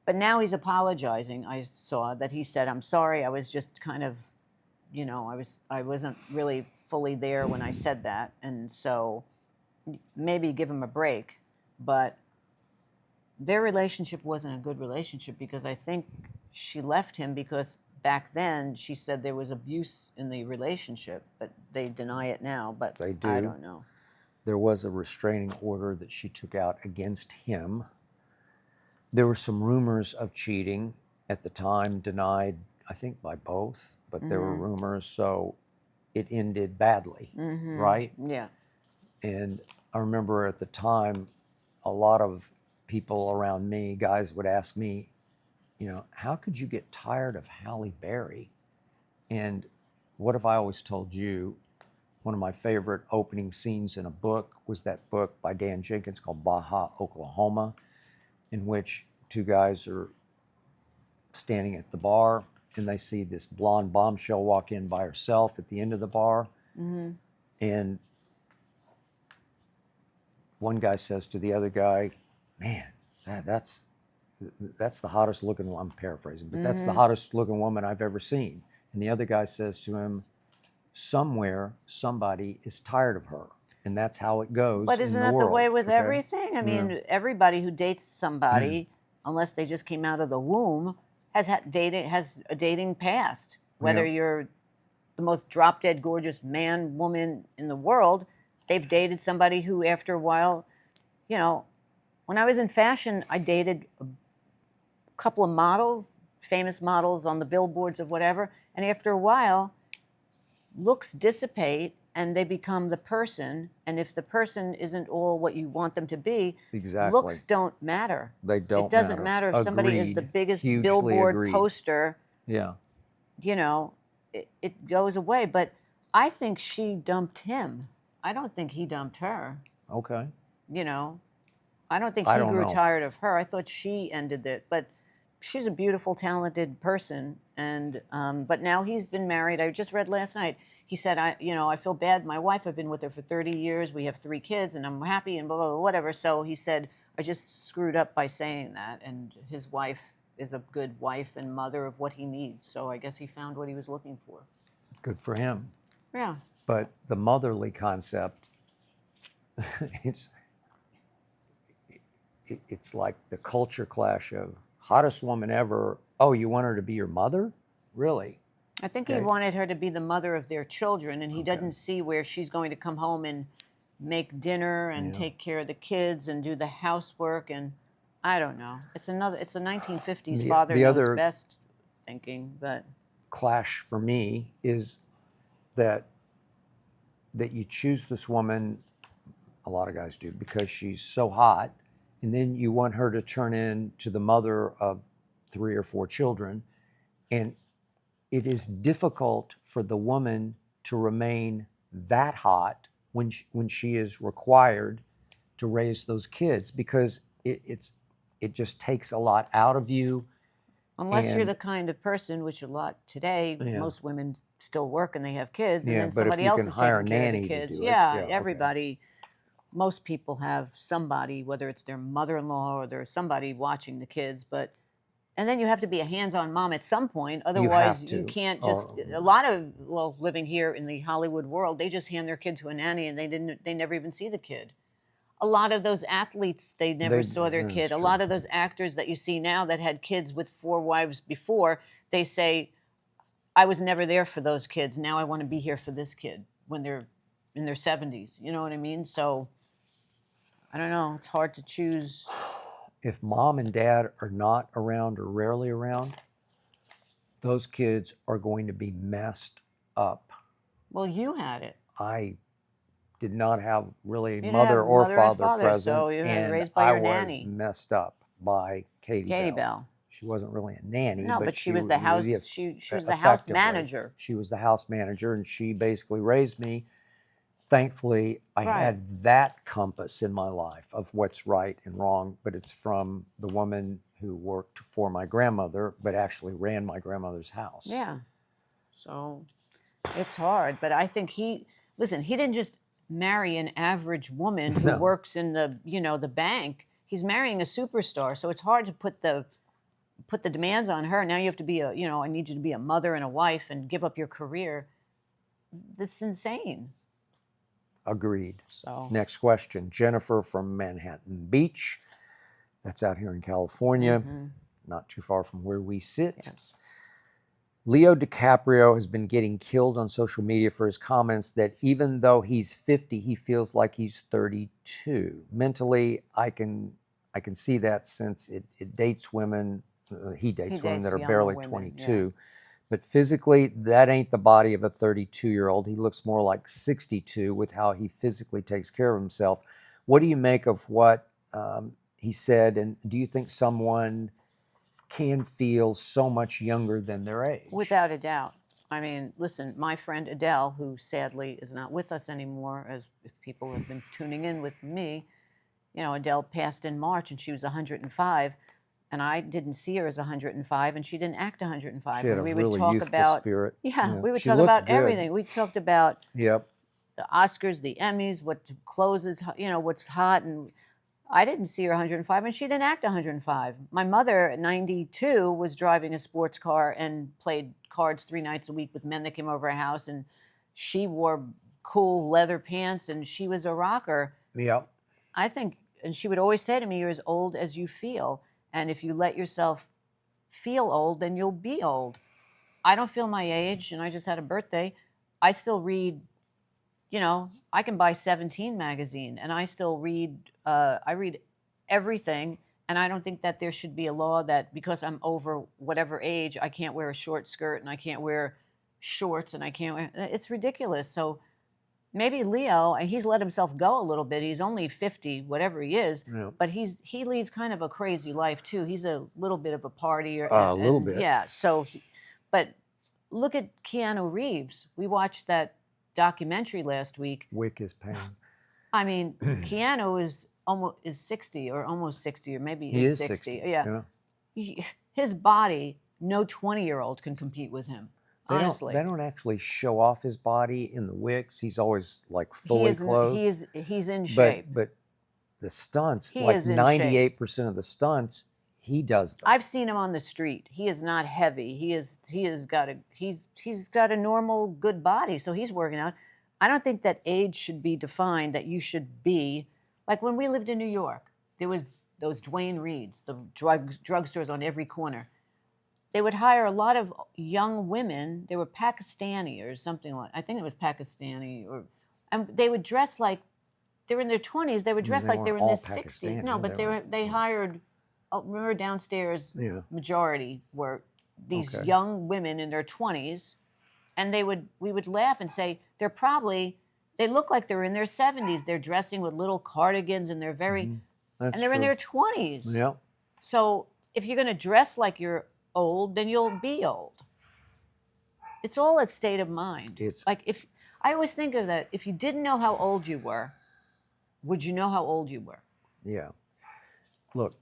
but now he's apologizing. I saw that he said, "I'm sorry. I was just kind of, you know, I wasn't really fully there when I said that, and so maybe give him a break." But their relationship wasn't a good relationship because I think she left him because back then she said there was abuse in the relationship, but they deny it now. But They do. I don't know. There was a restraining order that she took out against him. There were some rumors of cheating at the time, denied, I think, by both, but there were rumors, so it ended badly, right? Yeah. And I remember at the time, a lot of people around me, guys would ask me, you know, how could you get tired of Halle Berry? And what if I always told you, one of my favorite opening scenes in a book was that book by Dan Jenkins called Baja, Oklahoma, in which two guys are standing at the bar and they see this blonde bombshell walk in by herself at the end of the bar. And one guy says to the other guy, man, that's the hottest looking one. I'm paraphrasing, but that's the hottest looking woman I've ever seen. And the other guy says to him, somewhere, somebody is tired of her. And that's how it goes. But isn't in the that world, the way with okay? everything? I mean, everybody who dates somebody, unless they just came out of the womb, has a dating past. Whether you're the most drop dead gorgeous man, woman in the world, they've dated somebody who, after a while, you know, when I was in fashion, I dated a couple of models, famous models on the billboards of whatever, and after a while, looks dissipate and they become the person, and if the person isn't all what you want them to be, looks don't matter. They don't. It doesn't matter if somebody is the biggest billboard poster. Yeah. You know, it goes away. But I think she dumped him. I don't think he dumped her. Okay. You know, I don't think he grew tired of her. I thought she ended it. But she's a beautiful, talented person. And but now he's been married. I just read last night. He said, I feel bad. My wife, I've been with her for 30 years. We have 3 kids, and I'm happy, and blah, blah, blah, whatever. So he said, I just screwed up by saying that. And his wife is a good wife and mother of what he needs. So I guess he found what he was looking for. Good for him. Yeah. But the motherly concept, it's like the culture clash of hottest woman ever. Oh, you want her to be your mother? Really? I think he wanted her to be the mother of their children, and he doesn't see where she's going to come home and make dinner and take care of the kids and do the housework, and I don't know. It's a 1950s father knows best thinking, but clash for me is that you choose this woman, a lot of guys do, because she's so hot, and then you want her to turn into the mother of 3 or 4 children, and it is difficult for the woman to remain that hot when she is required to raise those kids, because it just takes a lot out of you. Unless you're And the kind of person, which a lot today, yeah, most women still work and they have kids, and yeah. then But if somebody you else can is hire taking a care of the nanny to kids. do it, Yeah, yeah, okay. everybody, most people have somebody, whether it's their mother-in-law or there's somebody watching the kids, and then you have to be a hands-on mom at some point. You Otherwise, have you to. can't just. Or A lot of living here in the Hollywood world, they just hand their kid to a nanny and they never even see the kid. A lot of those athletes, they never saw their that's kid. A true. lot of those actors that you see now that had kids with 4 wives before, they say, I was never there for those kids. Now I want to be here for this kid when they're in their 70s. You know what I mean? So I don't know. It's hard to choose. If mom and dad are not around or rarely around, those kids are going to be messed up. Well, you had it. I did not have really You didn't mother have or mother and father father, present, so you were and raised by I your was nanny, messed up by Katie Katie Bell. Bell. She wasn't really a nanny, No, but but she was the house. yeah, She was the house effectively, manager. she was the house manager, and she basically raised me. Thankfully, I Right. had that compass in my life of what's right and wrong, but it's from the woman who worked for my grandmother, but actually ran my grandmother's house. Yeah. So it's hard, but I think he didn't just marry an average woman who No. works in the bank. He's marrying a superstar, so it's hard to put the demands on her. Now you have to be I need you to be a mother and a wife and give up your career. That's insane. Agreed. So Next question. Jennifer from Manhattan Beach. That's out here in California, not too far from where we sit. yes. Leo DiCaprio has been getting killed on social media for his comments that even though he's 50, he feels like he's 32. Mentally, I can see that since it dates women. He dates women that are younger barely women, 22. But physically, that ain't the body of a 32-year-old. He looks more like 62 with how he physically takes care of himself. What do you make of what he said? And do you think someone can feel so much younger than their age? Without a doubt. I mean, listen, my friend Adele, who sadly is not with us anymore, as if people have been tuning in with me, Adele passed in March and she was 105. And I didn't see her as 105, and she didn't act 105. She had a we really would talk youthful about spirit. Yeah, we would She talk looked about good. everything. We talked about Yep. the Oscars, the Emmys, what clothes is, what's hot, and I didn't see her 105, and she didn't act 105. My mother at 92 was driving a sports car and played cards 3 nights a week with men that came over our house, and she wore cool leather pants, and she was a rocker. Yep. I think, and she would always say to me, "You're as old as you feel." And if you let yourself feel old, then you'll be old. I don't feel my age, and I just had a birthday. I still read, I can buy 17 magazine, and I still read, I read everything, and I don't think that there should be a law that because I'm over whatever age, I can't wear a short skirt, and I can't wear shorts, and I can't wear, it's ridiculous. So maybe Leo, he's let himself go a little bit. He's only 50, whatever he is, but he leads kind of a crazy life too. He's a little bit of a partier. A little bit. Yeah. So, but look at Keanu Reeves. We watched that documentary last week. Wick is pain. I mean, Keanu is 60 or almost 60, or maybe He is 60. 60. Yeah. His body, no 20-year-old can compete with him. Honestly, They don't actually show off his body in the wicks. He's always like fully clothed. He's in shape. But the stunts, He like is in 98% of the stunts, he does them. I've seen him on the street. He is not heavy. He's got a normal good body, so he's working out. I don't think that age should be defined, that you should be like when we lived in New York. There was those Dwayne Reeds, the drugstores on every corner. They would hire a lot of young women. They were Pakistani or something like. I think it was Pakistani, and they would dress like they were in their 20s. They would dress like they were in their 60s. No, but they hired. Remember downstairs, majority were these young women in their 20s, and we would laugh and say they look like they're in their 70s. They're dressing with little cardigans, and they're in their 20s. Yeah. So if you're going to dress like you're old, then you'll be old. It's all a state of mind. It's like if I always think of that, if you didn't know how old you were, would you know how old you were? Yeah. Look,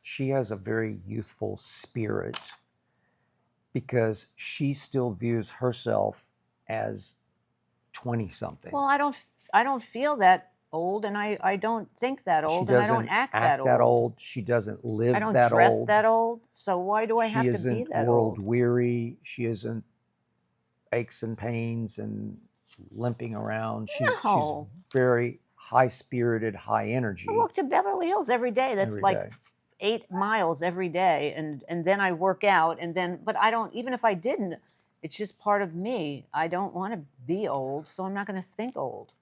she has a very youthful spirit because she still views herself as 20 something. Well, I don't feel that old, and I don't think that She old, and I don't doesn't act that old. She doesn't live I don't that dress old. that old. So why do I She have to be isn't that world old? weary. She isn't aches and pains and limping around. She's No. very high spirited, high energy I walk to Beverly Hills every day. That's every like day. 8 miles every day, and then I work out, and then but I don't. Even if I didn't, it's just part of me. I don't want to be old, so I'm not going to think old.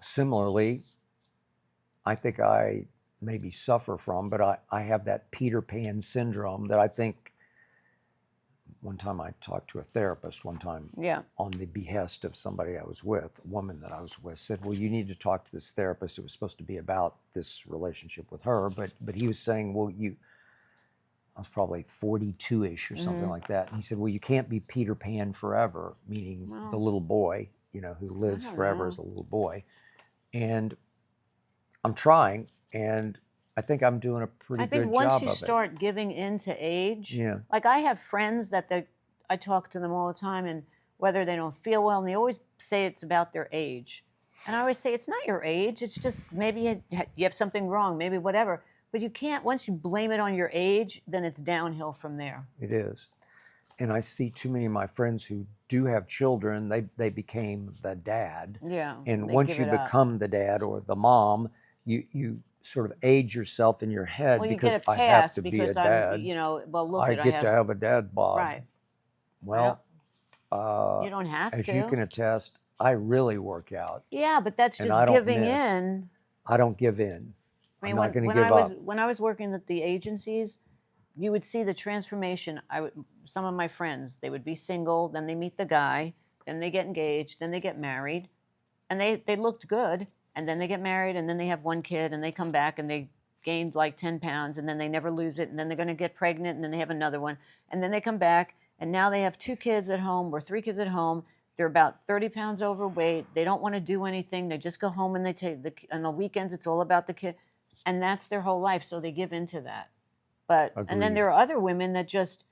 Similarly, I think I maybe suffer from, but I have that Peter Pan syndrome that I think one time I talked to a therapist one time Yeah. on the behest of somebody I was with, a woman that I was with, said, well, you need to talk to this therapist. It was supposed to be about this relationship with her, but he was saying, well, I was probably 42-ish or something like that. And he said, well, you can't be Peter Pan forever, meaning the little boy, who lives forever as a little boy. And I'm trying, and I think I'm doing a pretty good job of it. I think once you start giving in to age, like I have friends that I talk to them all the time, and whether they don't feel well, and they always say it's about their age. And I always say, it's not your age. It's just maybe you have something wrong, maybe whatever. But you can't, once you blame it on your age, then it's downhill from there. It is. And I see too many of my friends who do have children, they became the dad. Yeah. And once you become the dad or the mom, you sort of age yourself in your head because I have to be a dad. I get to have a dad bod. Right. Well, you don't have as to. you can attest, I really work out. Yeah, but that's just giving in. I don't give in. I'm not going to give up. When I was working at the agencies, you would see the transformation. Some of my friends, they would be single, then they meet the guy, then they get engaged, then they get married, and they looked good, and then they get married, and then they have one kid, and they come back, and they gained like 10 pounds, and then they never lose it, and then they're going to get pregnant, and then they have another one, and then they come back, and now they have 2 kids at home or 3 kids at home. They're about 30 pounds overweight. They don't want to do anything. They just go home, and they take on the weekends, it's all about the kid. And that's their whole life, so they give into that. And then there are other women that just,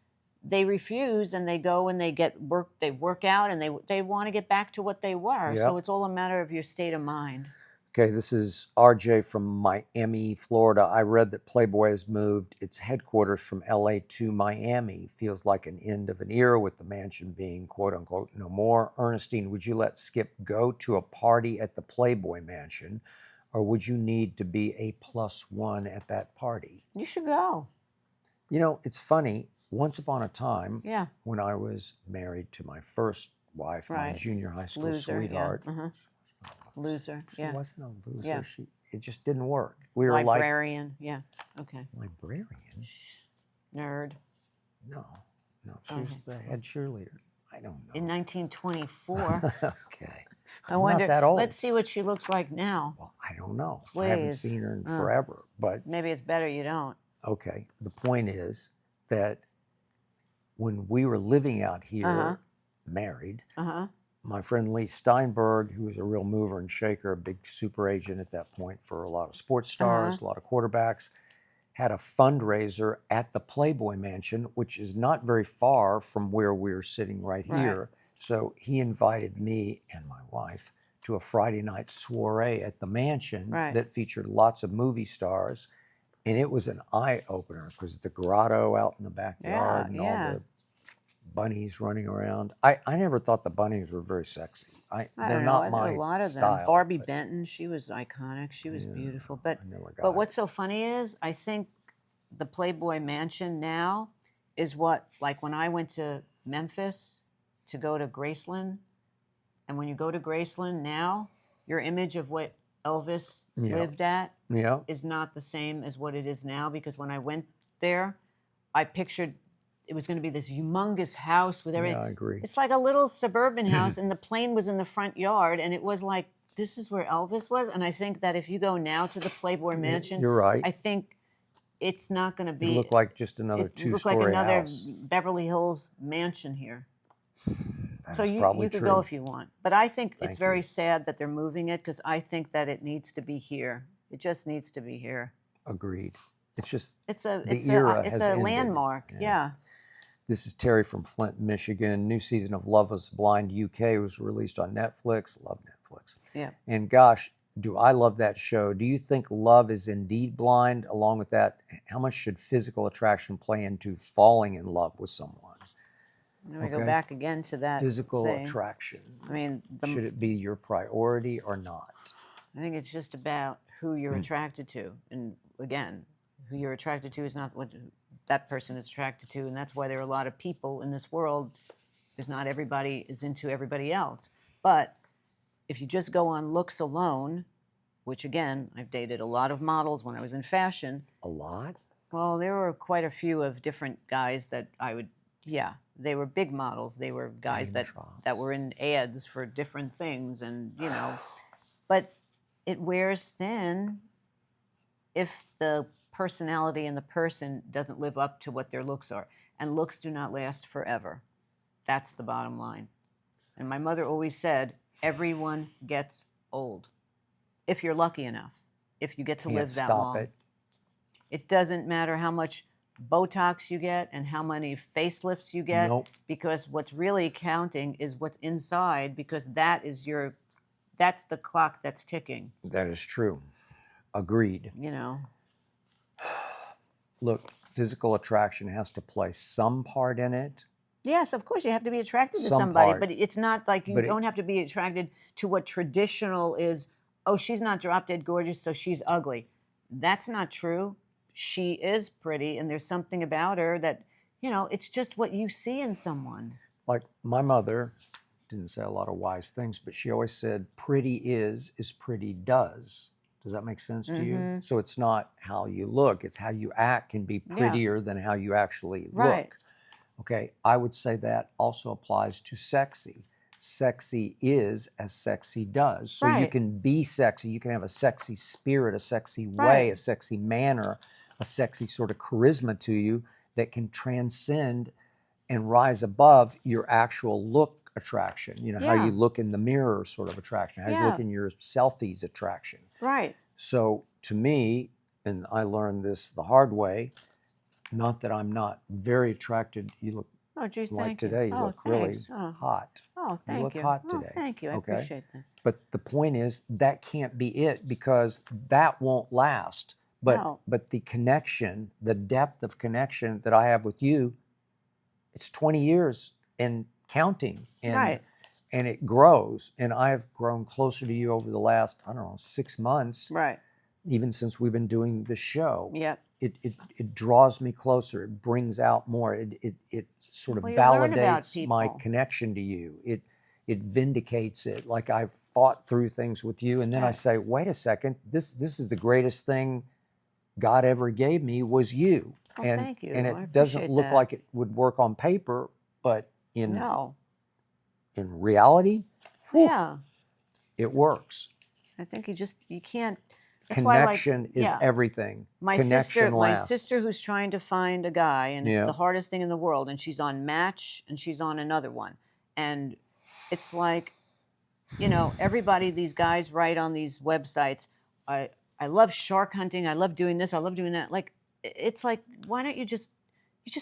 they refuse, and they go and they work out, and they want to get back to what they were. Yep. So it's all a matter of your state of mind. Okay, this is RJ from Miami, Florida. I read that Playboy has moved its headquarters from LA to Miami. Feels like an end of an era with the mansion being quote unquote no more. Ernestine, would you let Skip go to a party at the Playboy mansion? Or would you need to be a +1 at that party? You should go. It's funny. Once upon a time, Yeah. when I was married to my first wife, my junior high school sweetheart. Yeah. Loser. She wasn't a loser. Yeah. It just didn't work. We were librarian. Yeah. Okay. Librarian? Nerd. No. She was the head cheerleader. I don't know. In 1924. Okay. I wonder. Not that old. Let's see what she looks like now. Well, I don't know. Please. I haven't seen her in forever. But maybe it's better you don't. Okay. The point is that when we were living out here, married, my friend Lee Steinberg, who was a real mover and shaker, a big super agent at that point for a lot of sports stars, a lot of quarterbacks, had a fundraiser at the Playboy Mansion, which is not very far from where we're sitting right here. So he invited me and my wife to a Friday night soiree at the mansion that featured lots of movie stars. And it was an eye-opener because the grotto out in the backyard and all the bunnies running around. I never thought the bunnies were very sexy. They're not my a lot of style. them. Barbie Benton, she was iconic. She was beautiful. But what's so funny is I think the Playboy Mansion now is what, like when I went to Memphis to go to Graceland, and when you go to Graceland now, your image of what Elvis lived at is not the same as what it is now, because when I went there, I pictured it was going to be this humongous house with everything. Yeah, I agree. It's like a little suburban house, and the plane was in the front yard, and it was like, this is where Elvis was. And I think that if you go now to the Playboy Mansion, you're right. I think it's not going to be. It looked like just another two-story house. Beverly Hills mansion here. That's so you could go if you want. But I think it's very sad that they're moving it, because I think that it needs to be here. It just needs to be here. Agreed. It's just It's a the era it's has a ended. landmark. Yeah. This is Terry from Flint, Michigan. New season of Love is Blind UK was released on Netflix. Love Netflix. Yeah. And gosh, do I love that show. Do you think love is indeed blind? Along with that, how much should physical attraction play into falling in love with someone? And we go back again to that Physical thing. attraction. I mean, Should it be your priority or not? I think it's just about who you're attracted to. And again, who you're attracted to is not what that person is attracted to. And that's why there are a lot of people in this world, because not everybody is into everybody else. But if you just go on looks alone, which again, I've dated a lot of models when I was in fashion. A lot? Well, there were quite a few of different guys that I would, they were big models. They were guys that were in ads for different things, and but it wears thin if the personality and the person doesn't live up to what their looks are. And looks do not last forever. That's the bottom line. And my mother always said, everyone gets old. If you're lucky enough, if you get to live that long. It doesn't matter how much Botox you get and how many facelifts you get, because what's really counting is what's inside, because that's the clock that's ticking. That is true. Agreed. Look, physical attraction has to play some part in it. Yes, of course, you have to be attracted to somebody, but it's not like you don't have to be attracted to what traditional is. Oh, she's not drop dead gorgeous, so she's ugly. That's not true. She is pretty, and there's something about her that, it's just what you see in someone. Like my mother didn't say a lot of wise things, but she always said, pretty is pretty does. Does that make sense to you? So it's not how you look, it's how you act can be prettier than how you actually look. Okay, I would say that also applies to sexy. Sexy is as sexy does. So you can be sexy, you can have a sexy spirit, a sexy way, a sexy manner, a sexy sort of charisma to you that can transcend and rise above your actual look attraction. How you look in the mirror sort of attraction, how you look in your selfies attraction. Right. So to me, and I learned this the hard way, not that I'm not very attracted. You look like today, you look really hot. Oh, thank you. You look hot today. Oh, thank you. I appreciate that. But the point is, that can't be it, because that won't last. But the connection, the depth of connection that I have with you, it's 20 years and counting. And it grows. And I've grown closer to you over the last, 6 months. Right. Even since we've been doing the show. Yep. It draws me closer. It brings out more. It sort of validates my connection to you. It vindicates it. Like I've fought through things with you, and then I say, wait a second, this is the greatest thing God ever gave me was you. Oh, thank you. And it doesn't look like it would work on paper, but in reality, it works. I think you can't. Connection is everything. My sister who's trying to find a guy, and it's the hardest thing in the world, and she's on Match and she's on another one. And it's like, everybody, these guys write on these websites, I love shark hunting, I love doing this, I love doing that. Like, it's like, why don't you just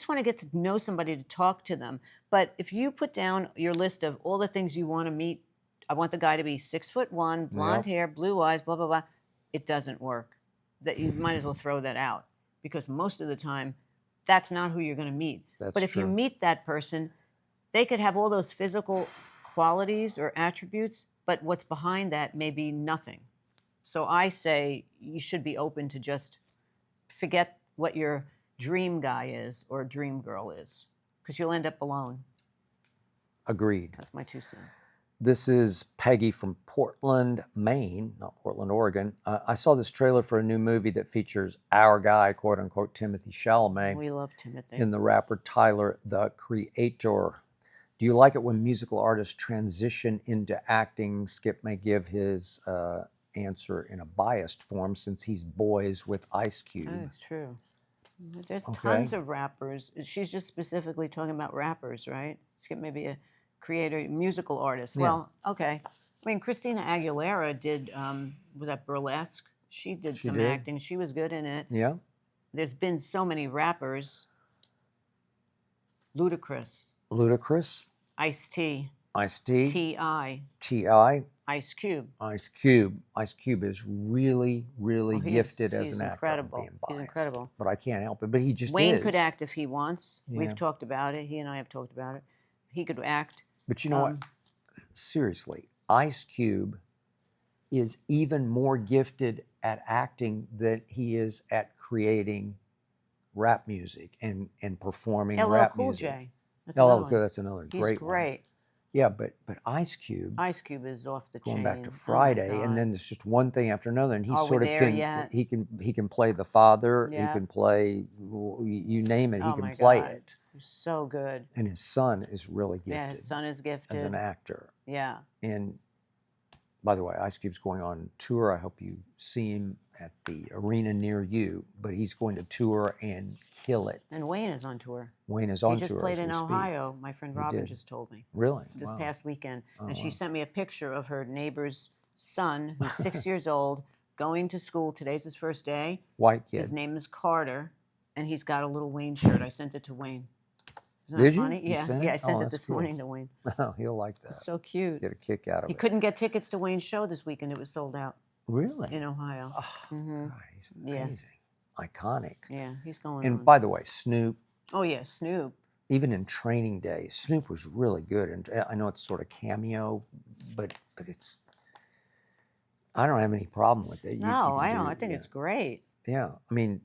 want to get to know somebody to talk to them. But if you put down your list of all the things you want to meet, I want the guy to be 6'1", blonde hair, blue eyes, blah, blah, blah. It doesn't work. That you might as well throw that out, because most of the time, that's not who you're going to meet. But if you meet that person, they could have all those physical qualities or attributes, but what's behind that may be nothing. So I say you should be open to just forget what your dream guy is or dream girl is, because you'll end up alone. Agreed. That's my 2 cents. This is Peggy from Portland, Maine, not Portland, Oregon. I saw this trailer for a new movie that features our guy, quote unquote, Timothy Chalamet. We love Timothy. In the rapper Tyler, the Creator. Do you like it when musical artists transition into acting? Skip may give his answer in a biased form, since he's boys with Ice Cube. That's true. There's tons of rappers. She's just specifically talking about rappers, right? Skip may be a creator, musical artist. Well, okay. I mean, Christina Aguilera did, was that Burlesque? She did some acting. She was good in it. Yeah. there's been so many rappers. Ludacris, Ice-T, T.I., T.I., Ice Cube. Ice Cube. Ice Cube is really, really gifted as he's an actor. I'm incredible. being He's biased, incredible. but I can't help it. But he just Wayne is. could act if he wants. Yeah. We've talked about it. He and I have talked about it. He could act. But you know what? Seriously, Ice Cube is even more gifted at acting than he is at creating rap music and performing LL rap Cool music. J. That's LL another Cool, one. that's another He's great one. great. Yeah, but Ice Cube, Ice Cube is off the going chain. back to Oh my Friday, and God. then it's just one thing after another, and he Are we sort of there can yet? he can play the father, he Yeah. can play you name it, he Oh can my play God. it. He's so good. And his son is really gifted Yeah, his son is gifted. as an actor. Yeah. And by the way, Ice Cube's going on tour. I hope you see him at the arena near you, but he's going to tour and kill it. And Wayne is on tour. Wayne is on He just tour played as we in speak. Ohio. My friend He Robin did. just told me Really? this Wow. past weekend. Oh, And she wow. sent me a picture of her neighbor's son, who's 6 years old, going to school. Today's his first day. White kid. His name is Carter, and he's got a little Wayne shirt. I sent it to Wayne. Isn't Did that you? funny? You Yeah, sent yeah. it? I sent Oh, it that's this cool. morning to Wayne. Oh, he'll like that. It's so cute. Get a kick out of He it. couldn't get tickets to Wayne's show this weekend. It was sold out Really? in Ohio. Oh, Mhm. God, he's Yeah. amazing. Iconic. Yeah, he's going And on. by the way, Snoop, Oh yeah, Snoop. even in Training Day, Snoop was really good. And I know it's sort of cameo, but it's, I don't have any problem with it. You No, can I don't. do- I think yeah. it's great. Yeah, I mean,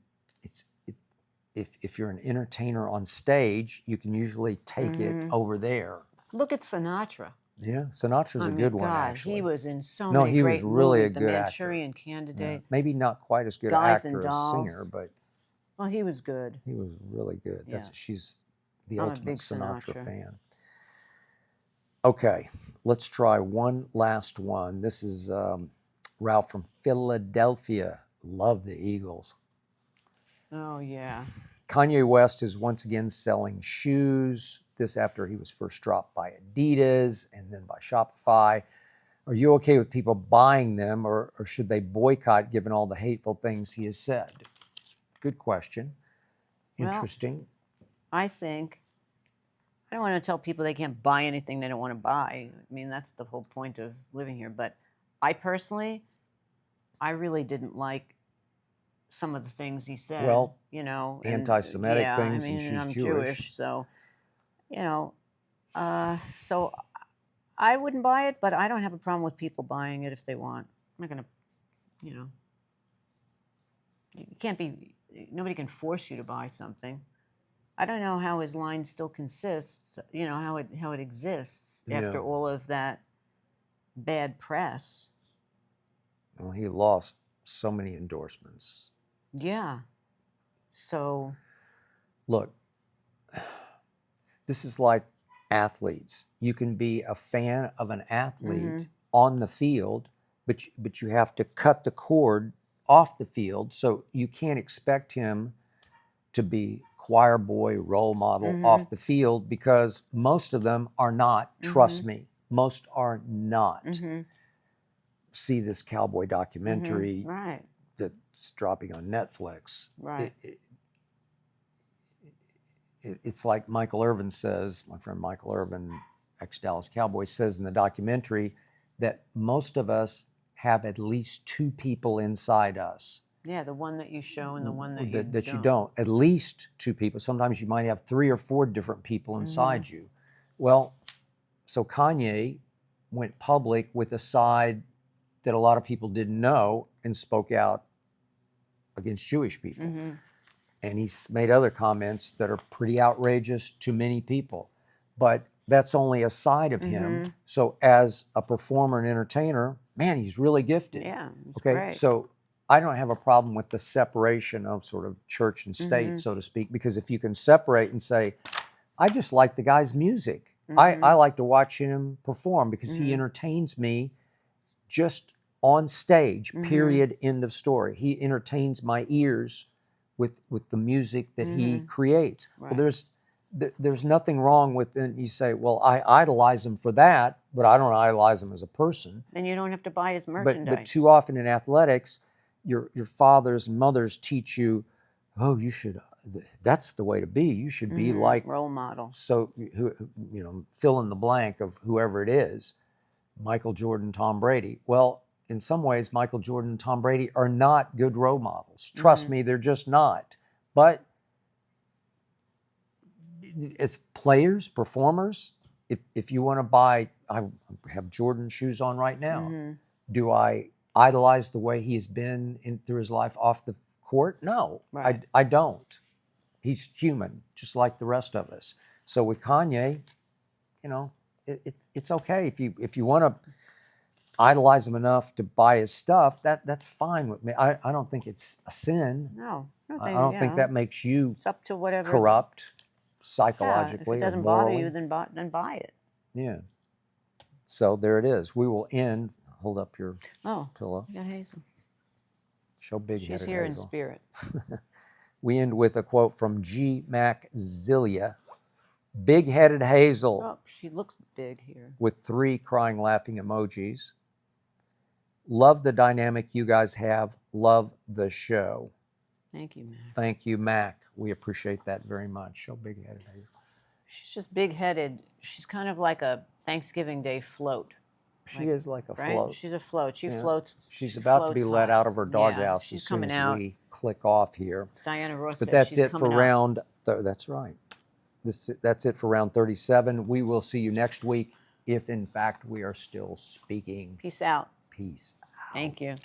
if you're an entertainer on stage, you can usually take it Mhm. over there. Look at Sinatra. Yeah, Sinatra's I a mean, good one, God, actually. he was in so No, many he was great really a movies. The good actor. Manchurian Yeah. Candidate. Maybe not quite as good an Guys and actor as singer, Dolls. but Well, he was good. he was really good. Yeah. She's the I'm a ultimate big Sinatra Sinatra. fan. Okay, let's try one last one. This is Ralph from Philadelphia. Love the Eagles. Oh yeah. Kanye West is once again selling shoes. This after he was first dropped by Adidas and then by Shopify. Are you okay with people buying them, or should they boycott given all the hateful things he has said? Good question. Well, Interesting. I think I don't want to tell people they can't buy anything they don't want to buy. I mean, that's the whole point of living here. But I personally, I really didn't like some of the things he said. Well, you know, and, anti-Semitic yeah, things, I mean, and she's I'm Jewish. so you know, so I wouldn't buy it, but I don't have a problem with people buying it if they want. I'm not gonna, you know, you can't be. Nobody can force you to buy something. I don't know how his line still consists. You know how it exists Yeah. after all of that bad press. Well, he lost so many endorsements. Yeah. So Look, this is like athletes. You can be a fan of an athlete Mhm. on the field, but you have to cut the cord off the field. So you can't expect him to be choir boy, role model off the field, because most of them are not. Trust me, most are not. See this cowboy documentary right, that's dropping on Netflix. right. It's like Michael Irvin says, my friend Michael Irvin, ex-Dallas Cowboy, says in the documentary that most of us have at least two people inside us. Yeah, the one that you show and the one that you don't. At least two people. Sometimes you might have 3 or 4 different people inside you. Well, so Kanye went public with a side that a lot of people didn't know and spoke out against Jewish people. And he's made other comments that are pretty outrageous to many people. But that's only a side of him. So as a performer and entertainer, man, he's really gifted. Yeah, it's Okay, great. so I don't have a problem with the separation of sort of church and state, so to speak, because if you can separate and say, I just like the guy's music. I like to watch him perform because he entertains me just on stage, period, end of story. He entertains my ears with the music that he creates. Right. Well, there's nothing wrong with it. You say, well, I idolize him for that, but I don't idolize him as a person. Then you don't have to buy his merchandise. But too often in athletics, your fathers and mothers teach you oh, you should, that's the way to be. You should be like, role model. so, fill in the blank of whoever it is, Michael Jordan, Tom Brady. Well, in some ways, Michael Jordan and Tom Brady are not good role models. Trust me, they're just not. But as players, performers, if you want to buy, I have Jordan shoes on right now. Do I idolize the way he's been through his life off the court? No, Right. I don't. He's human, just like the rest of us. So with Kanye, it's okay if you want to idolize him enough to buy his stuff. That's fine with me. I don't think it's a sin. No, I don't think that makes you it's up to whatever corrupt Yeah, psychologically if it doesn't or bother morally. you, then buy it. Yeah. So there it is. We will end. Hold up your Oh, pillow. you got Hazel. Show big-headed She's here in Hazel. spirit. We end with a quote from G. Mac Zilia. Big-headed Hazel, Oh, she looks big here. with 3 crying laughing emojis. Love the dynamic you guys have. Love the show. Thank you, Mac. Thank you, Mac. We appreciate that very much. Show big-headed Hazel. She's just big-headed. She's kind of like a Thanksgiving Day float. She is like a Right? float. She's a float. She Yeah. floats. She's she about to be floats let high. out of her doghouse Yeah, as she's soon coming as out. we click off here. As Diana Ross But said, that's she's it for coming out. round. That's right. That's it for round 37. We will see you next week if, in fact, we are still speaking. Peace out. Peace. Thank you.